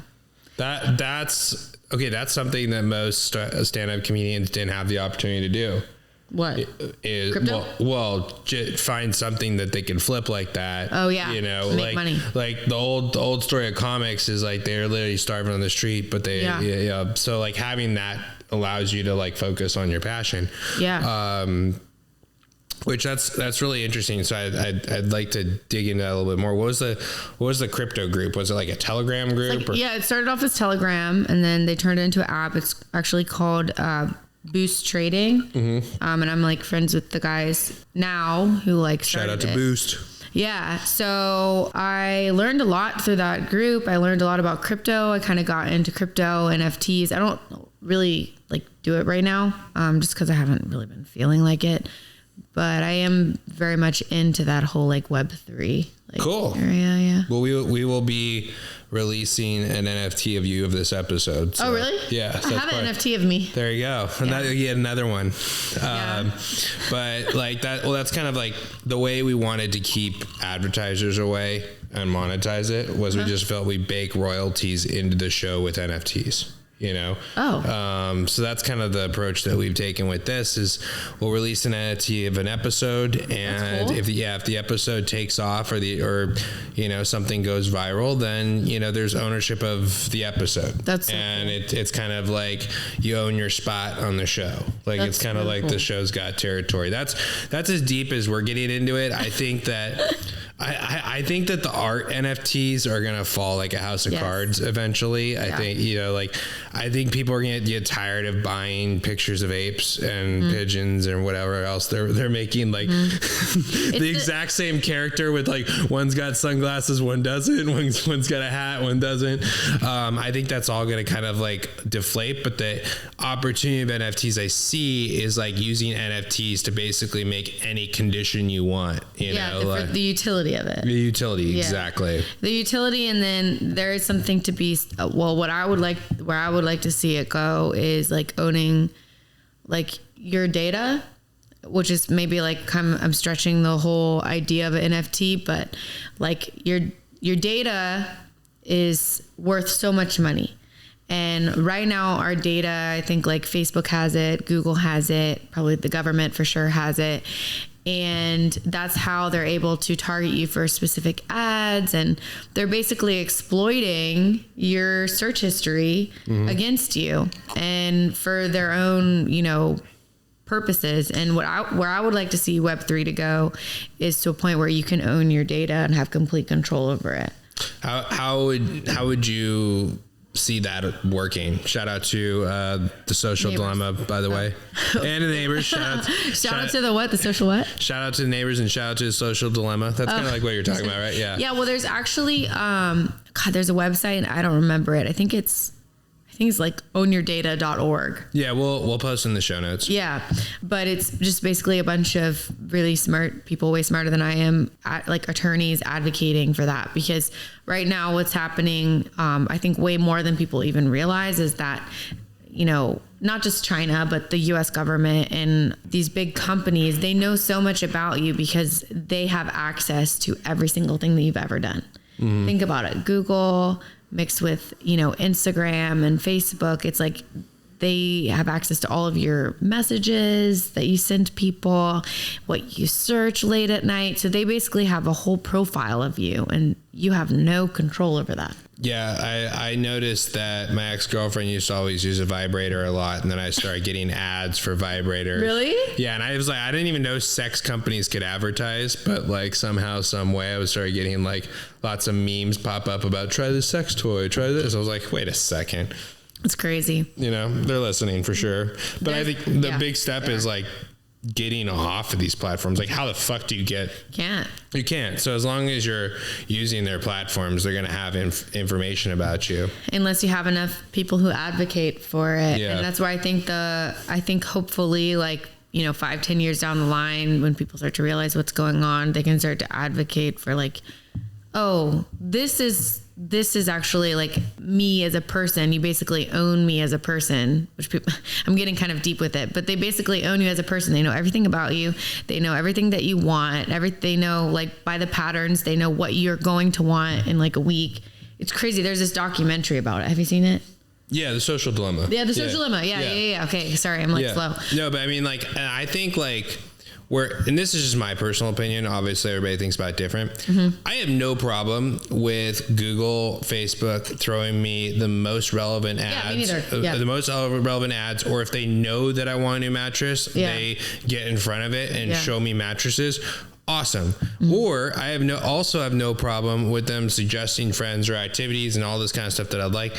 That's okay. That's something that most stand-up comedians didn't have the opportunity to do. What is crypto? Well, find something that they can flip like that. Oh yeah, you know, make like money. Like the old story of comics is like they're literally starving on the street, but yeah. So like having that allows you to like focus on your passion. Yeah. Which that's really interesting. So I'd like to dig into that a little bit more. What was the crypto group? Was it like a Telegram group? Like, it started off as Telegram, and then they turned it into an app. It's actually called Boost Trading. Mm-hmm. And I'm like friends with the guys now who like started Shout out to it. Boost. Yeah. So I learned a lot through that group. I learned a lot about crypto. I kind of got into crypto, NFTs. I don't really like do it right now, just because I haven't really been feeling like it. But I am very much into that whole like Web3 cool area. Yeah. Well, we will be releasing an NFT of you of this episode. So, oh, really? Yeah. I have an NFT of me. There you go. Another one. Yeah. But like that, well, that's kind of like the way we wanted to keep advertisers away and monetize it was we just felt we bake royalties into the show with NFTs. You know? Oh. So that's kind of the approach that we've taken with this is we'll release an NFT of an episode, and cool. if the episode takes off or something goes viral, then, there's ownership of the episode. That's so and cool. It's kind of like you own your spot on the show. Like That's it's kind of really like cool. the show's got territory. That's as deep as we're getting into it. I think that I think that the art NFTs are going to fall like a house of cards eventually. I think, I think people are going to get tired of buying pictures of apes and pigeons and whatever else they're making like the exact same character with like one's got sunglasses, one doesn't, one's got a hat, one doesn't. I think that's all going to kind of like deflate, but the opportunity of NFTs I see is like using NFTs to basically make any condition you want, the utility of it. The utility, exactly. The utility, and then there is something to be. Where I would like to see it go is like owning, like your data, which is maybe like I'm stretching the whole idea of an NFT, but like your data is worth so much money. And right now our data, I think like Facebook has it, Google has it, probably the government for sure has it. And that's how they're able to target you for specific ads. And they're basically exploiting your search history against you and for their own, purposes. And where I would like to see Web3 to go is to a point where you can own your data and have complete control over it. How would you see that working? Shout out to the Social Neighbors. Dilemma, by the way, and the Neighbors. Shout out to the what? The social what? Shout out to the Neighbors and shout out to the Social Dilemma. That's kind of like what you're talking about, right? Yeah. Yeah. Well, there's actually there's a website and I don't remember it. I think it's like ownyourdata.org. Yeah, we'll post in the show notes. Yeah, but it's just basically a bunch of really smart people, way smarter than I am, like attorneys advocating for that. Because right now what's happening, I think way more than people even realize is that, not just China, but the US government and these big companies, they know so much about you because they have access to every single thing that you've ever done. Mm-hmm. Think about it. Google mixed with, Instagram and Facebook. It's like they have access to all of your messages that you send people, what you search late at night. So they basically have a whole profile of you and you have no control over that. Yeah, I noticed that my ex-girlfriend used to always use a vibrator a lot, and then I started getting ads for vibrators. Really? Yeah, and I was like, I didn't even know sex companies could advertise, but like somehow, some way, I started getting like lots of memes pop up about try this sex toy, try this. I was like, wait a second. It's crazy. They're listening for sure. But I think the big step is like getting off of these platforms. Like, how the fuck do you get? You can't. So as long as you're using their platforms, they're going to have information about you. Unless you have enough people who advocate for it. Yeah. And that's where I think hopefully, like, 5-10 years down the line, when people start to realize what's going on, they can start to advocate for, like, oh, this is actually like me as a person. You basically own me as a person, which I'm getting kind of deep with it, but they basically own you as a person. They know everything about you. They know everything that you want. They know, like, by the patterns, they know what you're going to want in like a week. It's crazy. There's this documentary about it. Have you seen it? Yeah, The Social Dilemma. Yeah, The Social Dilemma. Yeah. Okay, sorry, I'm like slow. No, but I mean, like, I think, like, and this is just my personal opinion. Obviously, everybody thinks about it different. Mm-hmm. I have no problem with Google, Facebook throwing me the most relevant ads. Yeah, me neither. Yeah. The most relevant ads, or if they know that I want a new mattress, they get in front of it and show me mattresses. Awesome. Mm-hmm. Or I also have no problem with them suggesting friends or activities and all this kind of stuff that I'd like.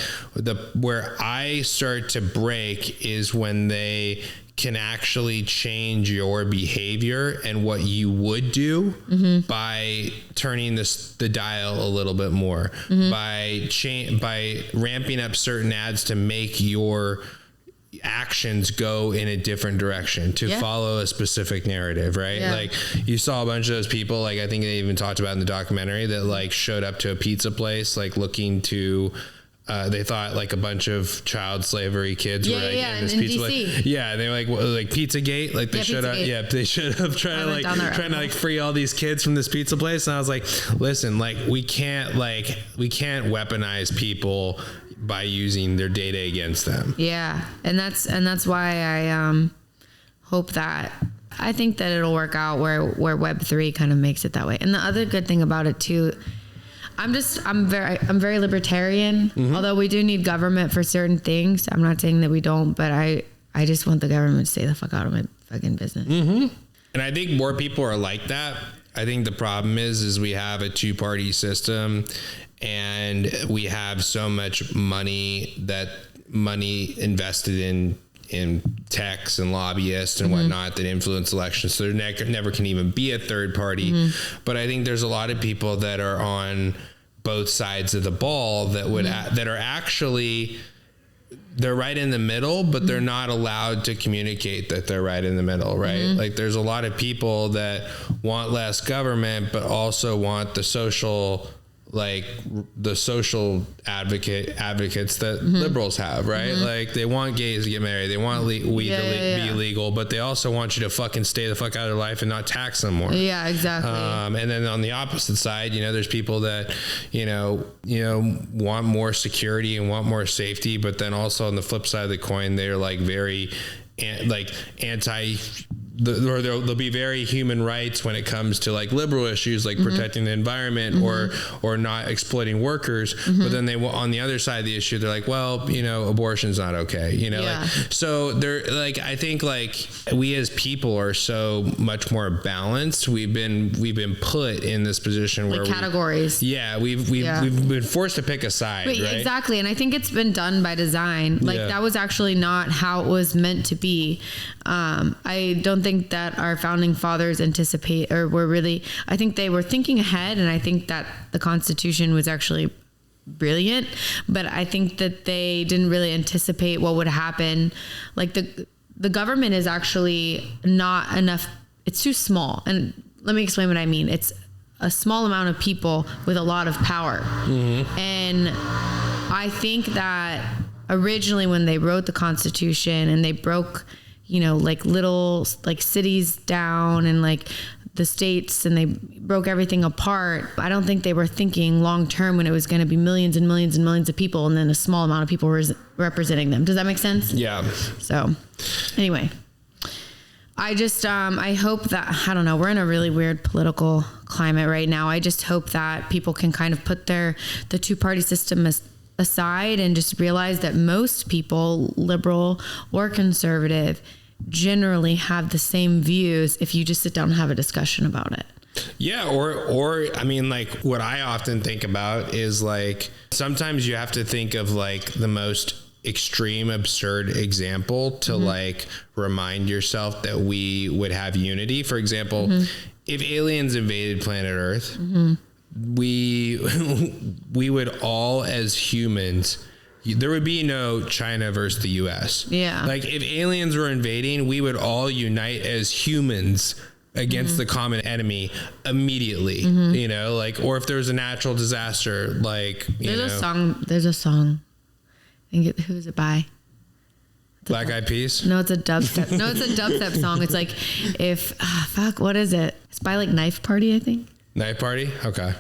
Where I start to break is when they can actually change your behavior and what you would do by turning the dial a little bit more, by ramping up certain ads to make your actions go in a different direction to follow a specific narrative, right? Like, you saw a bunch of those people, like, I think they even talked about in the documentary, that like showed up to a pizza place, like looking to they thought like a bunch of child slavery kids were like in this pizza place. Yeah, they were like Pizzagate, like they should have. Yeah, they should have trying to free all these kids from this pizza place. And I was like, listen, like we can't weaponize people by using their data against them. Yeah, and that's why I hope that. I think that it'll work out where Web3 kind of makes it that way. And the other good thing about it too, I'm very libertarian, although we do need government for certain things. I'm not saying that we don't, but I just want the government to stay the fuck out of my fucking business. Mm-hmm. And I think more people are like that. I think the problem is we have a two-party system, and we have so much money invested in techs and lobbyists and whatnot that influence elections. So there never can even be a third party. But I think there's a lot of people that are on both sides of the ball that that are actually, they're right in the middle, but they're not allowed to communicate that they're right in the middle, right? Like, there's a lot of people that want less government, but also want the social advocates that liberals have, right? Like, they want gays to get married, they want weed to be illegal, but they also want you to fucking stay the fuck out of their life and not tax them more. Yeah, exactly. And then on the opposite side, there's people that want more security and want more safety, but then also on the flip side of the coin, they're like very anti. Or they'll be very human rights when it comes to like liberal issues, like protecting the environment or not exploiting workers. But then they will, on the other side of the issue, they're like, well, abortion's not okay. So they're like, I think like we as people are so much more balanced. We've been put in this position where categories. We've been forced to pick a side. Right? Exactly. And I think it's been done by design. Like that was actually not how it was meant to be. I don't think that our founding fathers anticipate or were really, I think they were thinking ahead, and I think that the Constitution was actually brilliant, but I think that they didn't really anticipate what would happen. Like the government is actually not enough. It's too small. And let me explain what I mean. It's a small amount of people with a lot of power. And I think that originally when they wrote the Constitution and they broke like little like cities down and like the states, and they broke everything apart, I don't think they were thinking long term when it was going to be millions and millions and millions of people and then a small amount of people representing them. Does that make sense? Yeah. So anyway, I just I hope that, I don't know, we're in a really weird political climate right now. I just hope that people can kind of put the two-party system aside and just realize that most people, liberal or conservative, generally have the same views if you just sit down and have a discussion about it. Yeah. Or I mean, like, what I often think about is like, sometimes you have to think of like the most extreme, absurd example to like remind yourself that we would have unity. For example, if aliens invaded planet Earth, we would all as humans, there would be no China versus the US. Yeah. Like if aliens were invading, we would all unite as humans against the common enemy immediately, you know, like, or if there's a natural disaster, like, there's a song. Who is it by? Black Eyed Peas? No, it's a dubstep. No, it's a dubstep song. It's like, what is it? It's by like Knife Party, I think. Knife Party? Okay.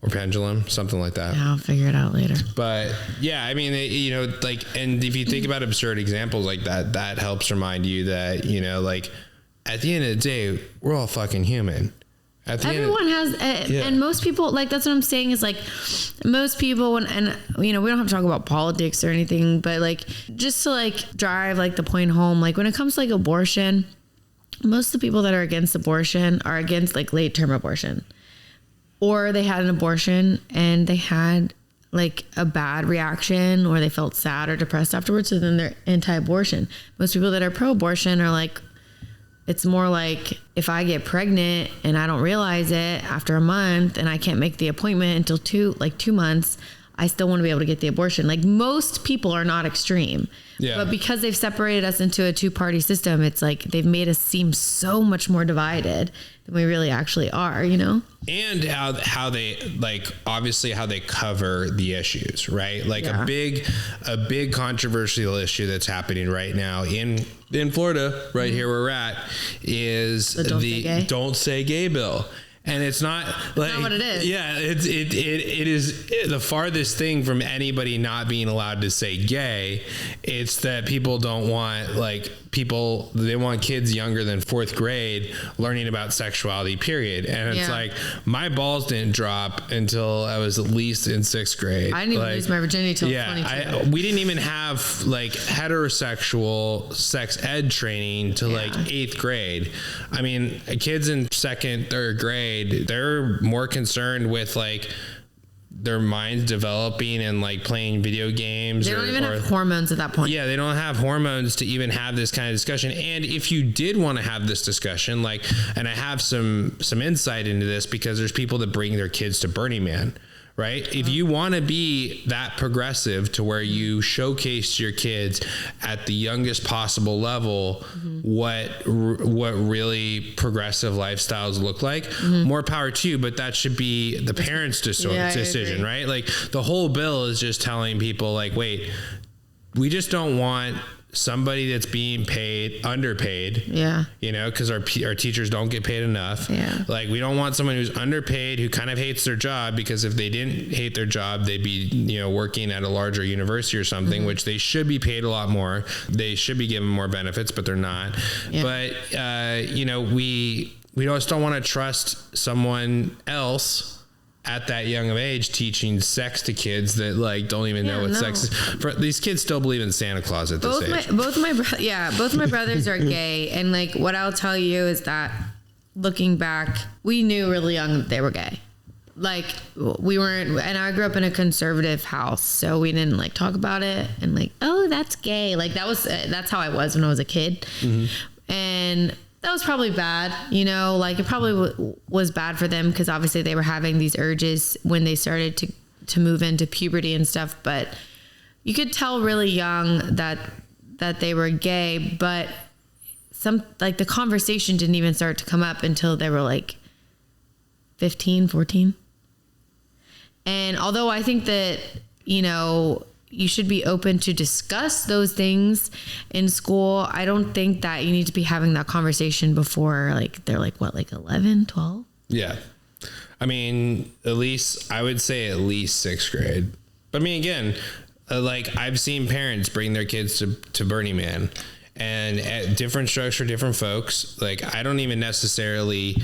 Or Pendulum, something like that. Yeah, I'll figure it out later. But yeah, I mean, you know, like, and if you think about absurd examples like that, that helps remind you that, you know, like, at the end of the day, we're all fucking human. Everyone has, and most people, like, that's what I'm saying is like, most people, and you know, we don't have to talk about politics or anything, but like, just to like drive like the point home, like when it comes to like abortion, most of the people that are against abortion are against like late term abortion, or they had an abortion and they had like a bad reaction, or they felt sad or depressed afterwards, so then they're anti-abortion. Most people that are pro-abortion are like, it's more like if I get pregnant and I don't realize it after a month and I can't make the appointment until 2 months, I still want to be able to get the abortion. Like most people are not extreme. Yeah. But because they've separated us into a 2-party system, it's like they've made us seem so much more divided than we really actually are, you know? And how they, like, obviously how they cover the issues, right? Like a big controversial issue that's happening right now in Florida, right here where we're at, is the Don't Say Gay bill. And it's not like, not what it is. Yeah, it is the farthest thing from anybody not being allowed to say gay. It's that people don't want, like, they want kids younger than 4th grade learning about sexuality, period. And it's like, my balls didn't drop until I was at least in 6th grade. I didn't even lose my virginity till 22. We didn't even have like heterosexual sex ed training till like 8th grade. I mean, kids in 2nd, 3rd grade, they're more concerned with like their minds developing and like playing video games. They don't even have hormones at that point. Yeah, they don't have hormones to even have this kind of discussion. And if you did want to have this discussion, like, and I have some insight into this because there's people that bring their kids to Burning Man, right? If you want to be that progressive to where you showcase to your kids at the youngest possible level what really progressive lifestyles look like, more power to you, but that should be the parents' decision, right? Like the whole bill is just telling people like, wait, we just don't want somebody that's being underpaid, you know, because our teachers don't get paid enough. Like we don't want someone who's underpaid who kind of hates their job, because if they didn't hate their job, they'd be, you know, working at a larger university or something, which they should be paid a lot more. They should be given more benefits, but they're not. But you know, we just don't want to trust someone else at that young of age teaching sex to kids that like don't even know what sex is. For these kids still believe in Santa Claus at this age. Both of my brothers are gay, and like what I'll tell you is that looking back, we knew really young that they were gay. Like we weren't, and I grew up in a conservative house, so we didn't like talk about it and like, oh, that's gay. Like that's how I was when I was a kid, and that was probably bad, you know, like it probably was bad for them because obviously they were having these urges when they started to move into puberty and stuff. But you could tell really young that they were gay, but the conversation didn't even start to come up until they were like 15, 14. And although I think that, you know, you should be open to discuss those things in school, I don't think that you need to be having that conversation before like they're like what, like 11, 12? Yeah. I mean, I would say at least 6th grade. But I mean, again, like I've seen parents bring their kids to Burning Man, and at different strokes for different folks. Like I don't even necessarily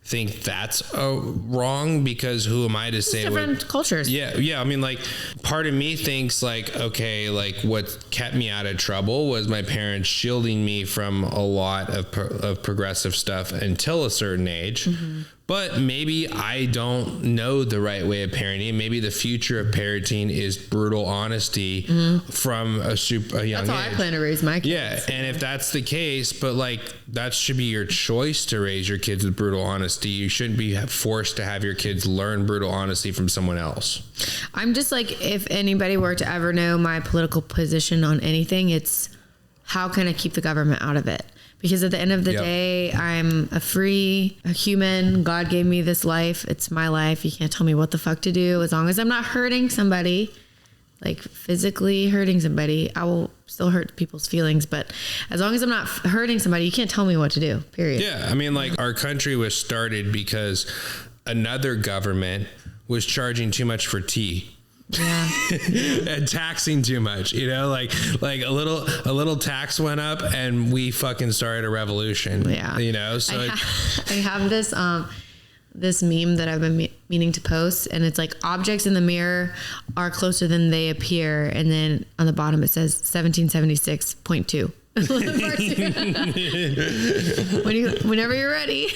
think that's wrong, because who am I to say different cultures? Yeah. I mean, like part of me thinks like, okay, like what kept me out of trouble was my parents shielding me from a lot of progressive stuff until a certain age. But maybe I don't know the right way of parenting. Maybe the future of parenting is brutal honesty from a young age. That's how I plan to raise my kids. Yeah, and if that's the case, but like that should be your choice to raise your kids with brutal honesty. You shouldn't be forced to have your kids learn brutal honesty from someone else. I'm just like, if anybody were to ever know my political position on anything, it's how can I keep the government out of it? Because at the end of the day, I'm a human. God gave me this life. It's my life. You can't tell me what the fuck to do. As long as I'm not hurting somebody, like physically hurting somebody, I will still hurt people's feelings. But as long as I'm not hurting somebody, you can't tell me what to do, period. Yeah. I mean, like our country was started because another government was charging too much for tea. Yeah. And taxing too much, like a little tax went up and we fucking started a revolution. Yeah. So I have this this meme that I've been meaning to post, and it's like objects in the mirror are closer than they appear, and then on the bottom it says 1776.2. Whenever you're ready.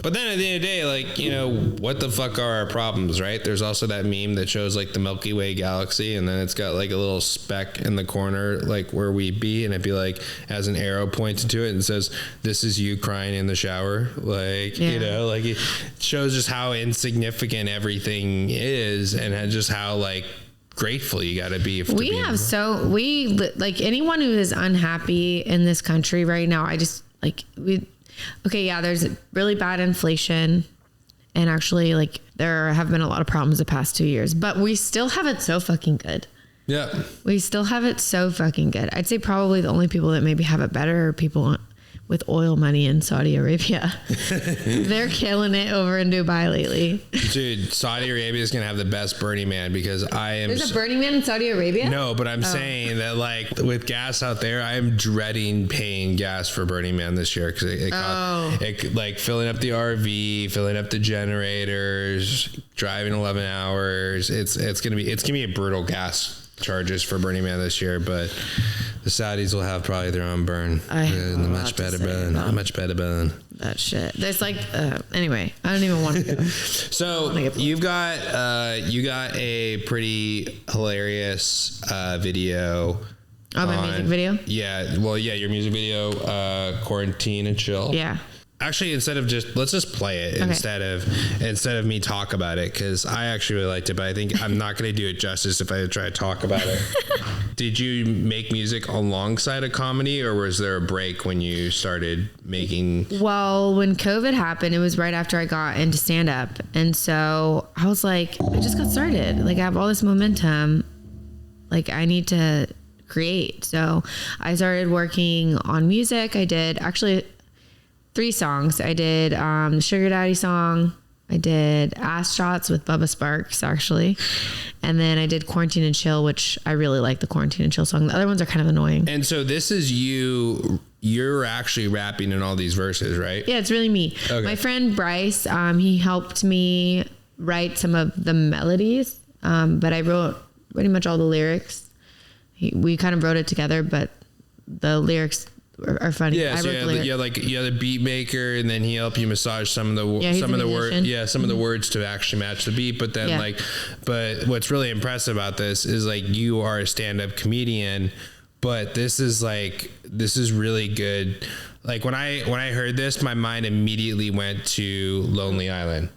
But then at the end of the day, like, what the fuck are our problems, right? There's also that meme that shows like the Milky Way galaxy, and then it's got like a little speck in the corner, like where we be, and it'd be like has an arrow pointed to it and says, "This is you crying in the shower." Like, like it shows just how insignificant everything is, and just how like grateful you got to be. Like anyone who is unhappy in this country right now, there's really bad inflation, and actually like there have been a lot of problems the past 2 years, but we still have it so fucking good. Yeah, we still have it so fucking good. I'd say probably the only people that maybe have it better are people with oil money in Saudi Arabia. They're killing it over in Dubai lately. Dude, Saudi Arabia is going to have the best Burning Man because There's a Burning Man in Saudi Arabia? No, but I'm saying that like with gas out there, I'm dreading paying gas for Burning Man this year because it like filling up the RV, filling up the generators, driving 11 hours. It's going to be a brutal gas charges for Burning Man this year, but the Saudis will have probably their own burn. Much better burn. That shit. There's like anyway, I don't even want to go. So you got a pretty hilarious video. Oh, my music video? Yeah. Well, yeah, your music video, Quarantine and Chill. Yeah. Actually, let's just play it instead of me talk about it, because I actually really liked it, but I think I'm not going to do it justice if I try to talk about it. Did you make music alongside a comedy, or was there a break when you started making? Well, when COVID happened, it was right after I got into stand up, and so I was like, I just got started. Like I have all this momentum. Like I need to create. So I started working on music. I did actually 3 songs. I did the Sugar Daddy song. I did Ass Shots with Bubba Sparks, actually. And then I did Quarantine and Chill, which I really like the Quarantine and Chill song. The other ones are kind of annoying. And so this is you're actually rapping in all these verses, right? Yeah, it's really me. Okay. My friend Bryce, he helped me write some of the melodies, but I wrote pretty much all the lyrics. We kind of wrote it together, but the lyrics are funny. Yeah, so you had a beat maker, and then he helped you massage some of the words to actually match the beat. But then but what's really impressive about this is like you are a stand-up comedian, but this is really good. Like when I heard this, my mind immediately went to Lonely Island.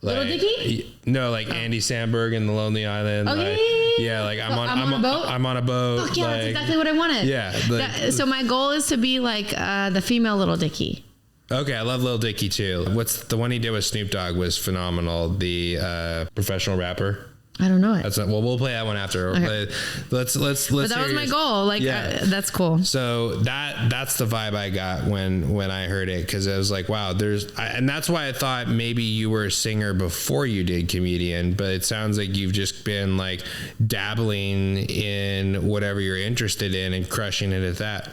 Like, Little Dicky? No, like Andy Samberg in the Lonely Island. Okay. Yeah, like I'm on a boat. Fuck yeah, that's exactly what I wanted. Yeah. So my goal is to be like the female Little Dicky. Okay, I love Lil Dicky too. What's the one he did with Snoop Dogg was phenomenal. The professional rapper. I don't know it. We'll play that one after. Okay. Let's. But that was my goal. Like, that's cool. So that's the vibe I got when I heard it, because I was like, wow, and that's why I thought maybe you were a singer before you did comedian, but it sounds like you've just been like dabbling in whatever you're interested in and crushing it at that.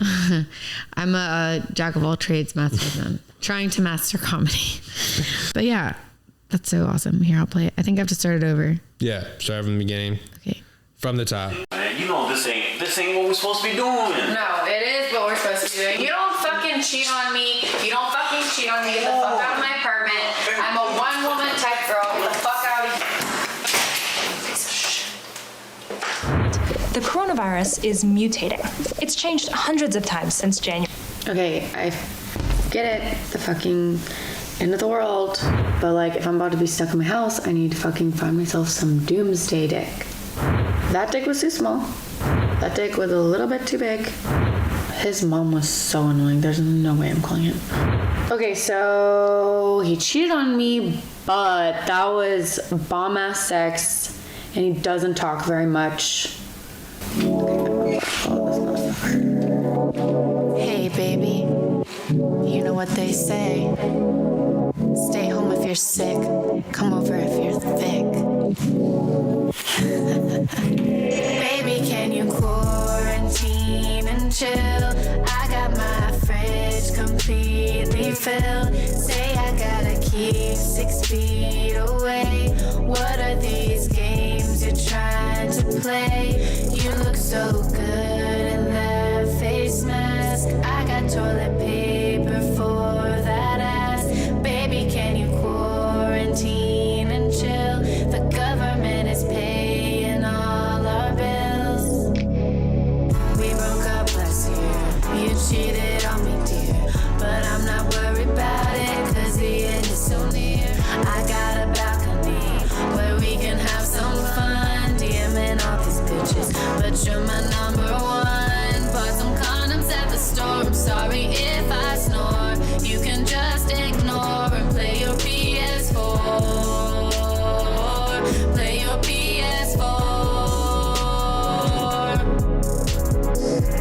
I'm a jack of all trades, master of none. Trying to master comedy. But yeah. That's so awesome. Here, I'll play it. I think I have to start it over. Yeah, start from the beginning. Okay. From the top. Man, you know this ain't what we're supposed to be doing. No, it is what we're supposed to be doing. You don't fucking cheat on me. You don't fucking cheat on me. Get the fuck out of my apartment. coronavirus is mutating. It's changed hundreds of times since January. Okay, I get it. The fucking end of the world. But like, if I'm about to be stuck in my house, I need to fucking find myself some doomsday dick. That dick was too small. That dick was a little bit too big. His mom was so annoying. There's no way I'm calling him. Okay, so he cheated on me, but that was bomb-ass sex, and he doesn't talk very much. Hey, baby. You know what they say. Stay home if you're sick. Come over if you're thick. Baby, can you quarantine and chill? I got my fridge completely filled. Say I gotta keep 6 feet away. What are these games you're trying to play? You look so good in that face mask. I got toilet paper for that ass. Baby, can you quarantine and chill? The government is paying all our bills. We broke up last year. You cheated on me, dear. But I'm not worried about it, cause the end is so near. I got a balcony where we can have some fun, DMing all these bitches, but you're my number one. Bought some condoms at the store. I'm sorry if I snore. You can just ignore and play your PS4. Play your PS4.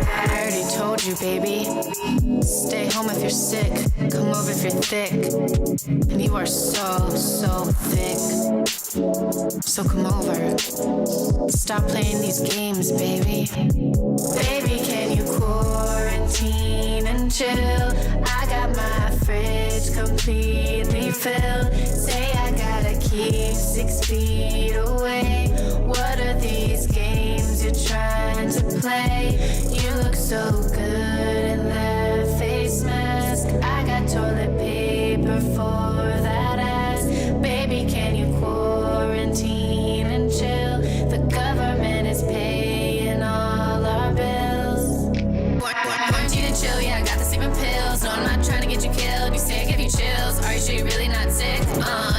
I already told you, baby. Stay home if you're sick. Come over if you're thick. And you are so, so thick. So come over. Stop playing these games, baby. Baby, can you quarantine and chill? I got my fridge completely filled. Say I gotta keep 6 feet away. What are these games you're trying to play? You look so good in that face mask. I got toilet paper for that ass. Baby, can you quarantine and chill? The government is paying all our bills. Quarantine and chill, yeah, I got the sleeping pills. No, I'm not trying to get you killed. You say I give you chills. Are you sure you're really not sick?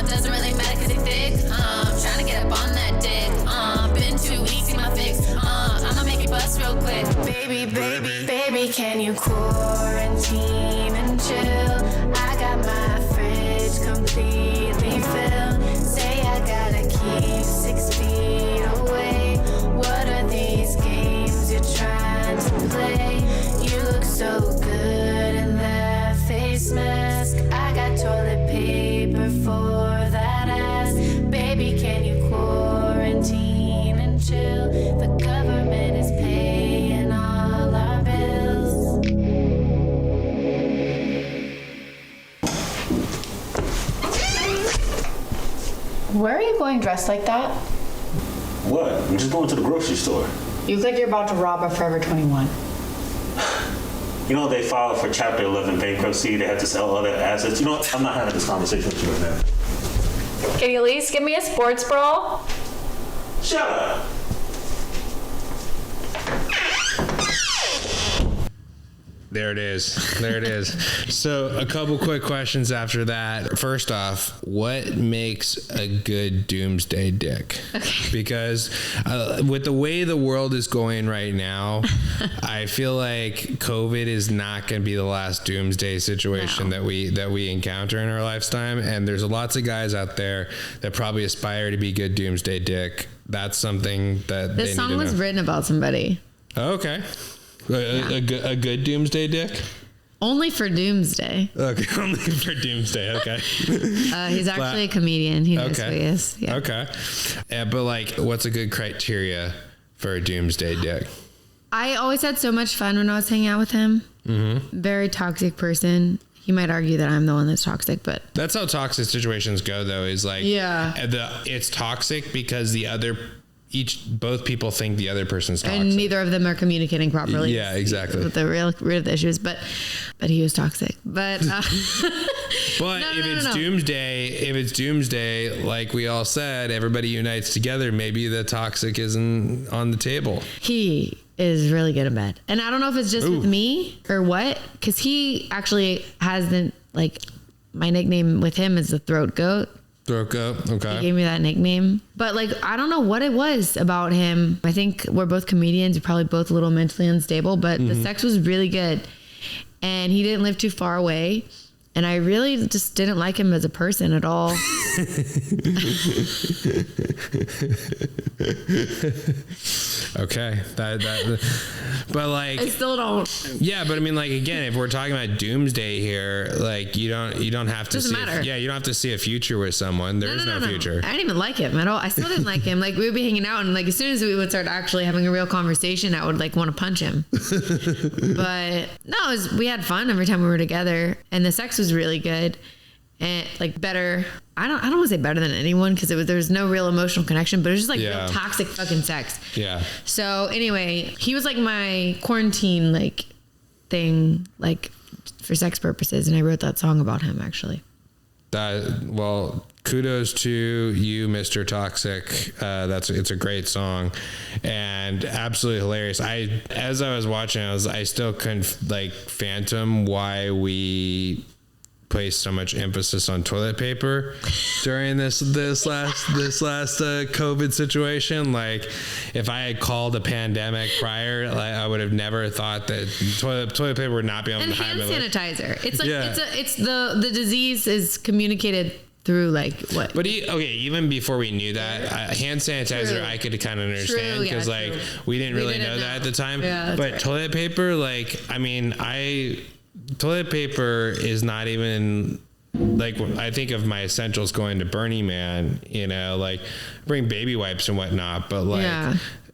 Doesn't really matter cause you're thick. I'm trying to get up on that dick. Been 2 weeks, see my fix. I'ma make you bust real quick. Baby, baby, baby, can you quarantine and chill? I got my fridge completely filled. Say I gotta keep 6 feet away. What are these games you're trying to play? You look so good in that face mask. I got toilet paper for that ass. Baby, can you quarantine and chill? The government is paying all our bills. Where are you going dressed like that? What? I'm just going to the grocery store. You look like you're about to rob a Forever 21. You know, they filed for Chapter 11 bankruptcy. They had to sell all their assets. You know what? I'm not having this conversation with you right now. Can you at least give me a sports bra? Shut up. There it is. There it is. So a couple quick questions after that. First off, what makes a good doomsday dick? Okay. Because with the way the world is going right now, I feel like COVID is not going to be the last doomsday situation that we encounter in our lifetime. And there's lots of guys out there that probably aspire to be good doomsday dick. That's something that this song was written about somebody. Oh, okay. A good doomsday dick? Only for doomsday. Okay, only for doomsday. Okay. He's actually a comedian. He knows who he is. Yeah. Okay. Yeah, but like, what's a good criteria for a doomsday dick? I always had so much fun when I was hanging out with him. Mm-hmm. Very toxic person. He might argue that I'm the one that's toxic, but that's how toxic situations go, though. Is like, it's toxic because both people think the other person's toxic. And neither of them are communicating properly. Yeah, exactly. With the real root of the issues. But he was toxic. But if it's doomsday, like we all said, everybody unites together. Maybe the toxic isn't on the table. He is really good in bed. And I don't know if it's just with me or what, because he actually has my nickname with him is the throat goat. Throat goat. Okay. He gave me that nickname. But I don't know what it was about him. I think we're both comedians. We're probably both a little mentally unstable, but the sex was really good. And he didn't live too far away. And I really just didn't like him as a person at all. Okay. But I still don't. Yeah, but I mean, again, if we're talking about doomsday here, you don't have to Doesn't matter. Yeah, you don't have to see a future with someone. There's no future. I didn't even like him at all. I still didn't like him. We would be hanging out, and as soon as we would start actually having a real conversation, I would want to punch him. But no, we had fun every time we were together, and the sex was really good. And better, I don't want to say better than anyone, because there was no real emotional connection, but it was just real toxic fucking sex. Yeah. So anyway, he was my quarantine thing for sex purposes, and I wrote that song about him actually. Well, kudos to you, Mr. Toxic. It's a great song and absolutely hilarious. As I was watching, I still couldn't fathom why we place so much emphasis on toilet paper during this last COVID situation. If I had called a pandemic prior, I would have never thought that toilet paper would not be on the high level. And hand sanitizer. It's the disease is communicated through what? But even before we knew that, hand sanitizer, true. I could kind of understand because we didn't really know that at the time. Yeah, but right. Toilet paper, toilet paper is not even I think of my essentials going to Burning Man, bring baby wipes and whatnot, but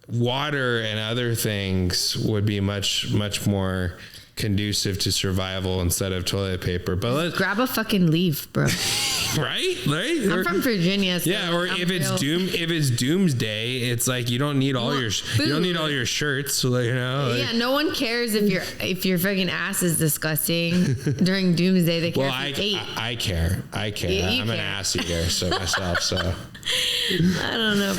water and other things would be much, much more conducive to survival instead of toilet paper. But let's grab a fucking leaf, bro. right? I'm from Virginia. So yeah, or if it's doomsday, it's you don't need all your shirts, Yeah, no one cares if your fucking ass is disgusting during doomsday. They care. Well, I care. I'm an ass eater, myself. So I don't know.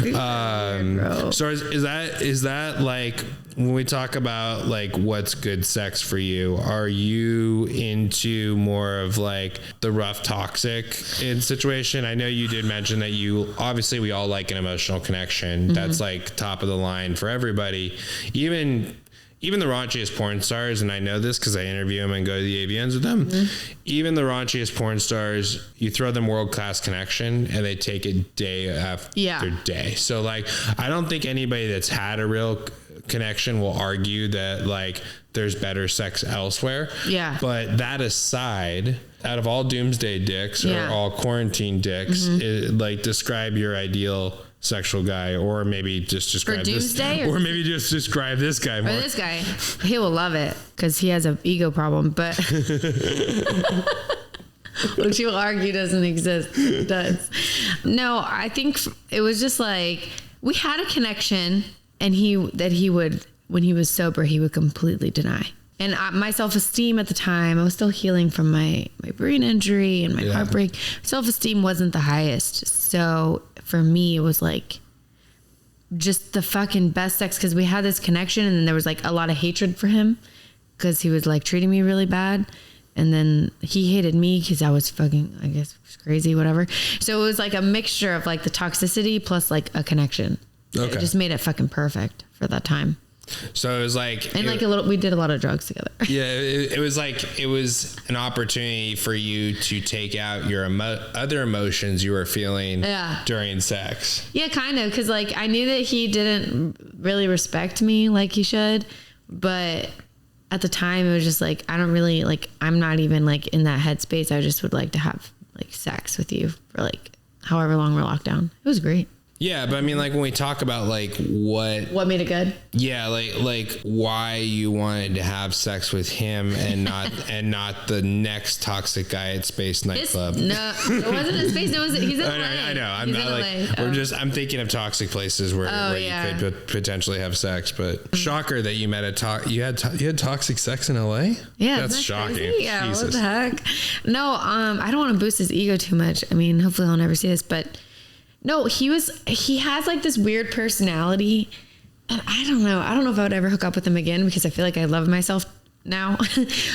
Bro. So is that when we talk about what's good sex for you, are you into more of the rough toxic situation? I know you did mention that we all like an emotional connection. Mm-hmm. That's top of the line for everybody. Even the raunchiest porn stars, and I know this because I interview them and go to the AVNs with them. Mm-hmm. Even the raunchiest porn stars, you throw them world-class connection and they take it day after day. So I don't think anybody that's had a real connection will argue that there's better sex elsewhere. Yeah. But that aside, out of all doomsday dicks or all quarantine dicks, mm-hmm. Describe your ideal sexual guy, or maybe just describe or maybe just describe this guy more. Or this guy, he will love it because he has an ego problem, but which you will argue doesn't exist. It does. No, I think it was just we had a connection, and he would, when he was sober, he would completely deny. And my self-esteem at the time, I was still healing from my brain injury and my heartbreak. Self-esteem wasn't the highest. So for me, it was just the fucking best sex, because we had this connection, and then there was a lot of hatred for him because he was treating me really bad. And then he hated me because I was fucking, I guess, crazy, whatever. So it was a mixture of the toxicity plus a connection. Okay. It just made it fucking perfect for that time. So it was we did a lot of drugs together. Yeah, it was it was an opportunity for you to take out your other emotions you were feeling during sex. Yeah, kind of, because I knew that he didn't really respect me like he should, but at the time it was just I don't really I'm not even in that headspace. I just would like to have sex with you for however long we're locked down. It was great. Yeah, but I mean, when we talk about what made it good? Yeah, why you wanted to have sex with him and not the next toxic guy at Space Nightclub. No, it wasn't at Space. He's in LA. I know. I'm not I'm thinking of toxic places where you could potentially have sex. But shocker that you met you had toxic sex in LA. Yeah, that's shocking. Crazy? Yeah, Jesus. What the heck? No, I don't want to boost his ego too much. I mean, hopefully I'll never see this, but. No, he has this weird personality and I don't know if I would ever hook up with him again because I feel like I love myself now.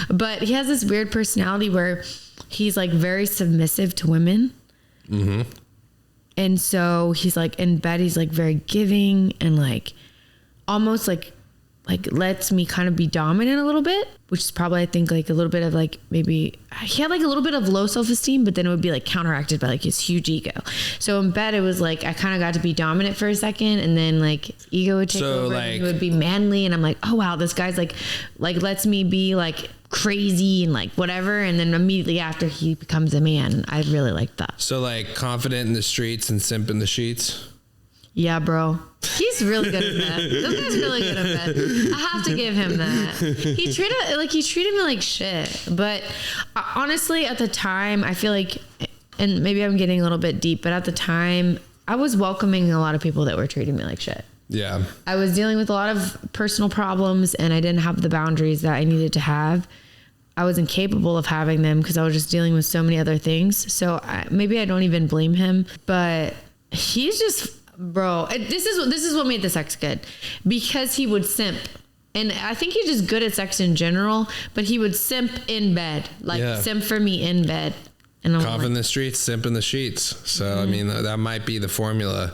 But he has this weird personality where he's like very submissive to women. Mm-hmm. And so he's like in bed, he's like very giving and like almost like lets me kind of be dominant a little bit, which is probably, I think, like a little bit of like, maybe he had like a little bit of low self-esteem, but then it would be like counteracted by like his huge ego. So in bed, it was like, I kind of got to be dominant for a second, and then like ego would take over, and he would be manly. And I'm like, oh wow, this guy's like lets me be like crazy and like whatever. And then immediately after he becomes a man, I really like that. So like confident in the streets and simp in the sheets. Yeah, bro. He's really good at that. This guy's really good at that. I have to give him that. He treated me like shit. But honestly, at the time, I feel like, and maybe I'm getting a little bit deep, but at the time, I was welcoming a lot of people that were treating me like shit. Yeah. I was dealing with a lot of personal problems, and I didn't have the boundaries that I needed to have. I was incapable of having them because I was just dealing with so many other things. So maybe I don't even blame him, but he's just... Bro, this is what made the sex good, because he would simp. And I think he's just good at sex in general, but he would simp in bed, simp for me in bed. And Cough in the streets, simp in the sheets. So, mm-hmm. I mean, that might be the formula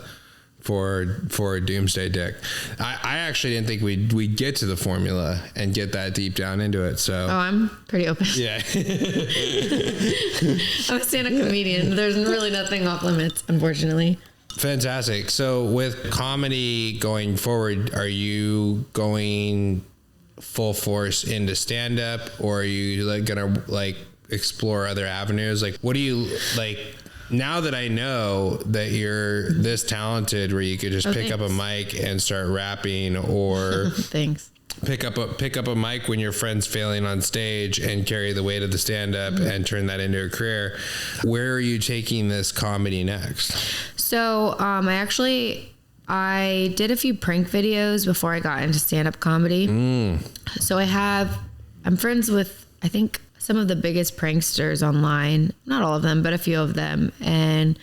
for a doomsday dick. I actually didn't think we'd get to the formula and get that deep down into it. So I'm pretty open. Yeah. I'm a stand-up comedian. There's really nothing off limits, unfortunately. Fantastic. So with comedy going forward, are you going full force into stand-up, or are you like gonna like explore other avenues? Like, what do you like now that I know that you're this talented where you could just pick up a mic and start rapping, or thanks. Pick up a mic when your friend's failing on stage and carry the weight of the stand-up and turn that into a career. Where are you taking this comedy next? So I did a few prank videos before I got into stand-up comedy. So I'm friends with, I think, some of the biggest pranksters online. Not all of them, but a few of them. And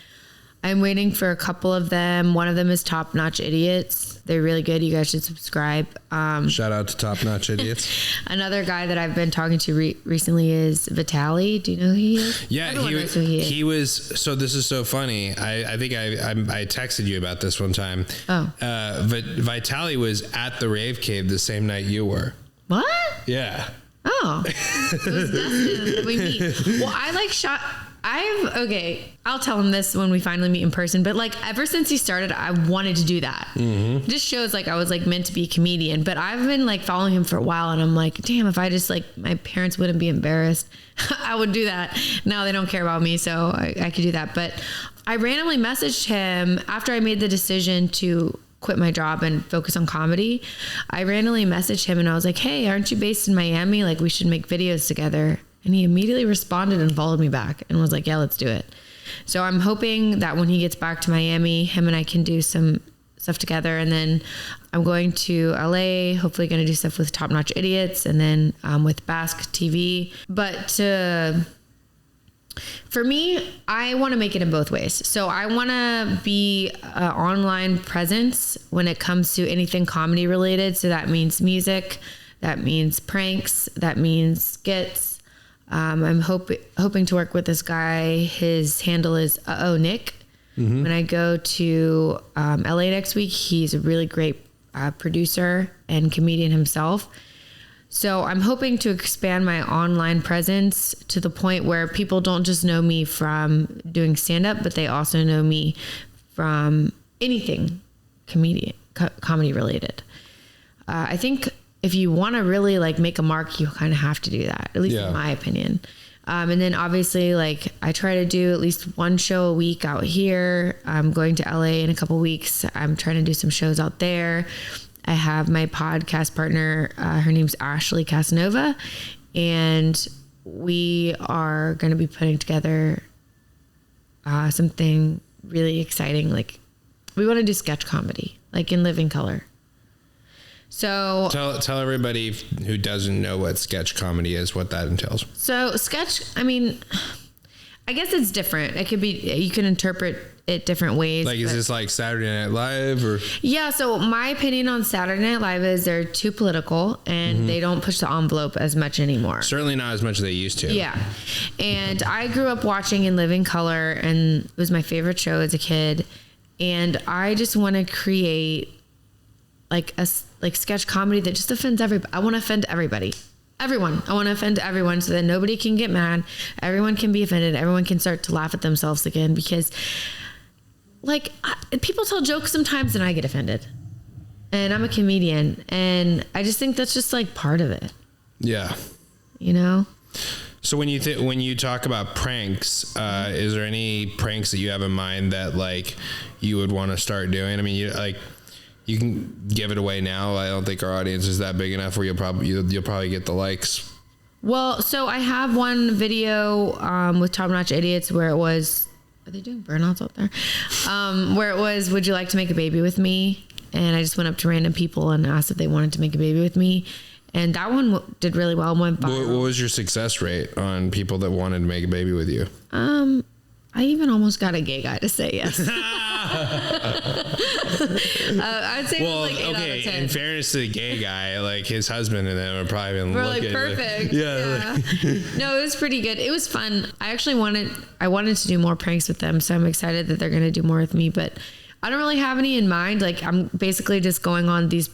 I'm waiting for a couple of them. One of them is Top Notch Idiots. They're really good. You guys should subscribe. Shout out to Top Notch Idiots. Another guy that I've been talking to recently is Vitaly. Do you know who he is? Yeah, he was. So this is so funny. I think I texted you about this one time. Oh. Vitaly was at the Rave Cave the same night you were. What? Yeah. Oh. It was destined that we meet. Well, I'll tell him this when we finally meet in person, but like ever since he started, I wanted to do that. Mm-hmm. It just shows like I was like meant to be a comedian, but I've been like following him for a while, and I'm like, damn, if I just like, my parents wouldn't be embarrassed, I would do that. Now they don't care about me, so I could do that. But I randomly messaged him after I made the decision to quit my job and focus on comedy. I randomly messaged him and I was like, hey, aren't you based in Miami? Like, we should make videos together. And he immediately responded and followed me back and was like, yeah, let's do it. So I'm hoping that when he gets back to Miami, him and I can do some stuff together. And then I'm going to LA, hopefully going to do stuff with Top Notch Idiots, and then with Basque TV. But for me, I want to make it in both ways. So I want to be an online presence when it comes to anything comedy related. So that means music, that means pranks, that means skits. I'm hoping to work with this guy. His handle is Nick. Mm-hmm. When I go to LA next week, he's a really great producer and comedian himself. So I'm hoping to expand my online presence to the point where people don't just know me from doing stand-up, but they also know me from anything comedy related. I think if you want to really like make a mark, you kind of have to do that, at least in my opinion. And then obviously, like, I try to do at least one show a week out here. I'm going to LA in a couple weeks. I'm trying to do some shows out there. I have my podcast partner. Her name's Ashley Casanova, and we are going to be putting together something really exciting. Like, we want to do sketch comedy, like in living color. So tell everybody who doesn't know what sketch comedy is, what that entails. So sketch, I mean, I guess it's different. It could be, you can interpret it different ways. Like, is this like Saturday Night Live or? Yeah. So my opinion on Saturday Night Live is they're too political and they don't push the envelope as much anymore. Certainly not as much as they used to. Yeah. And I grew up watching In Living Color, and it was my favorite show as a kid. And I just want to create like sketch comedy that just offends everybody. I want to offend everybody. Everyone. I want to offend everyone so that nobody can get mad. Everyone can be offended. Everyone can start to laugh at themselves again, because like people tell jokes sometimes and I get offended, and I'm a comedian, and I just think that's just like part of it. Yeah. You know? So when you talk about pranks, is there any pranks that you have in mind that like you would want to start doing? I mean, you can give it away now. I don't think our audience is that big enough where you'll probably get the likes. Well, so I have one video with Top Notch Idiots where it was, are they doing burnouts out there? Where it was, would you like to make a baby with me? And I just went up to random people and asked if they wanted to make a baby with me. And that one did really well. Went viral. What was your success rate on people that wanted to make a baby with you? I even almost got a gay guy to say yes. I would say it was like 8 out of 10. In fairness to the gay guy, like his husband and them are probably been looking. We're like, perfect. Yeah. No, it was pretty good. It was fun. I actually wanted to do more pranks with them, so I'm excited that they're going to do more with me, but I don't really have any in mind. Like, I'm basically just going on these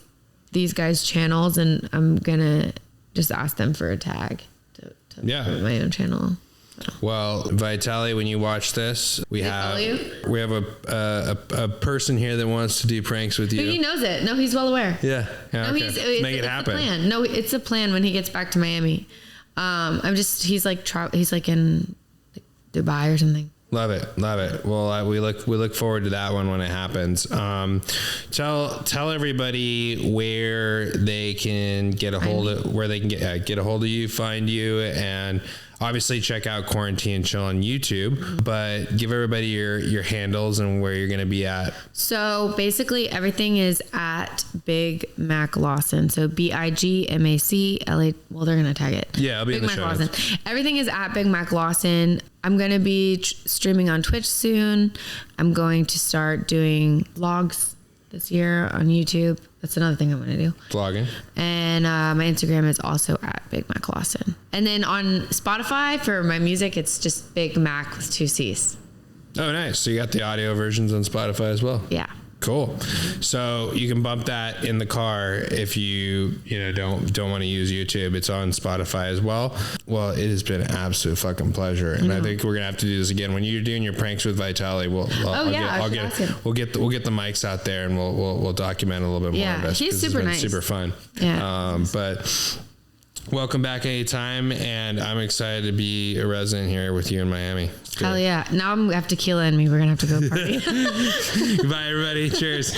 guys' channels, and I'm going to just ask them for a tag to put my own channel. Well, Vitaly, when you watch this, we have a person here that wants to do pranks with you. But he knows it. No, he's well aware. Yeah. No, okay. Make it happen. It's a plan. No, it's a plan when he gets back to Miami. He's like in Dubai or something. Love it. Well, we look forward to that one when it happens. Tell everybody where they can get a hold of you, find you, and obviously check out Quarantine Chill on YouTube, but give everybody your handles and where you're going to be at. So basically everything is at Big Mac Lawson. So BIGMACLA. Well, they're going to tag it. Yeah, I'll be in the show notes. Everything is at Big Mac Lawson. I'm going to be streaming on Twitch soon. I'm going to start doing vlogs this year on YouTube. That's another thing I'm going to do. Vlogging. And my Instagram is also at Big Mac Lawson. And then on Spotify for my music, it's just Big Mac with 2 C's. Oh, nice. So you got the audio versions on Spotify as well. Yeah. Cool. So you can bump that in the car if you don't want to use YouTube. It's on Spotify as well. Well, it has been an absolute fucking pleasure, and I think we're gonna have to do this again when you're doing your pranks with Vitaly. We'll get the mics out there, and we'll document a little bit more of this. He's super nice, super fun. Yeah. But welcome back anytime, and I'm excited to be a resident here with you in Miami. Hell yeah. Now I'm going to have tequila in me. We're going to have to go party. Goodbye, everybody. Cheers.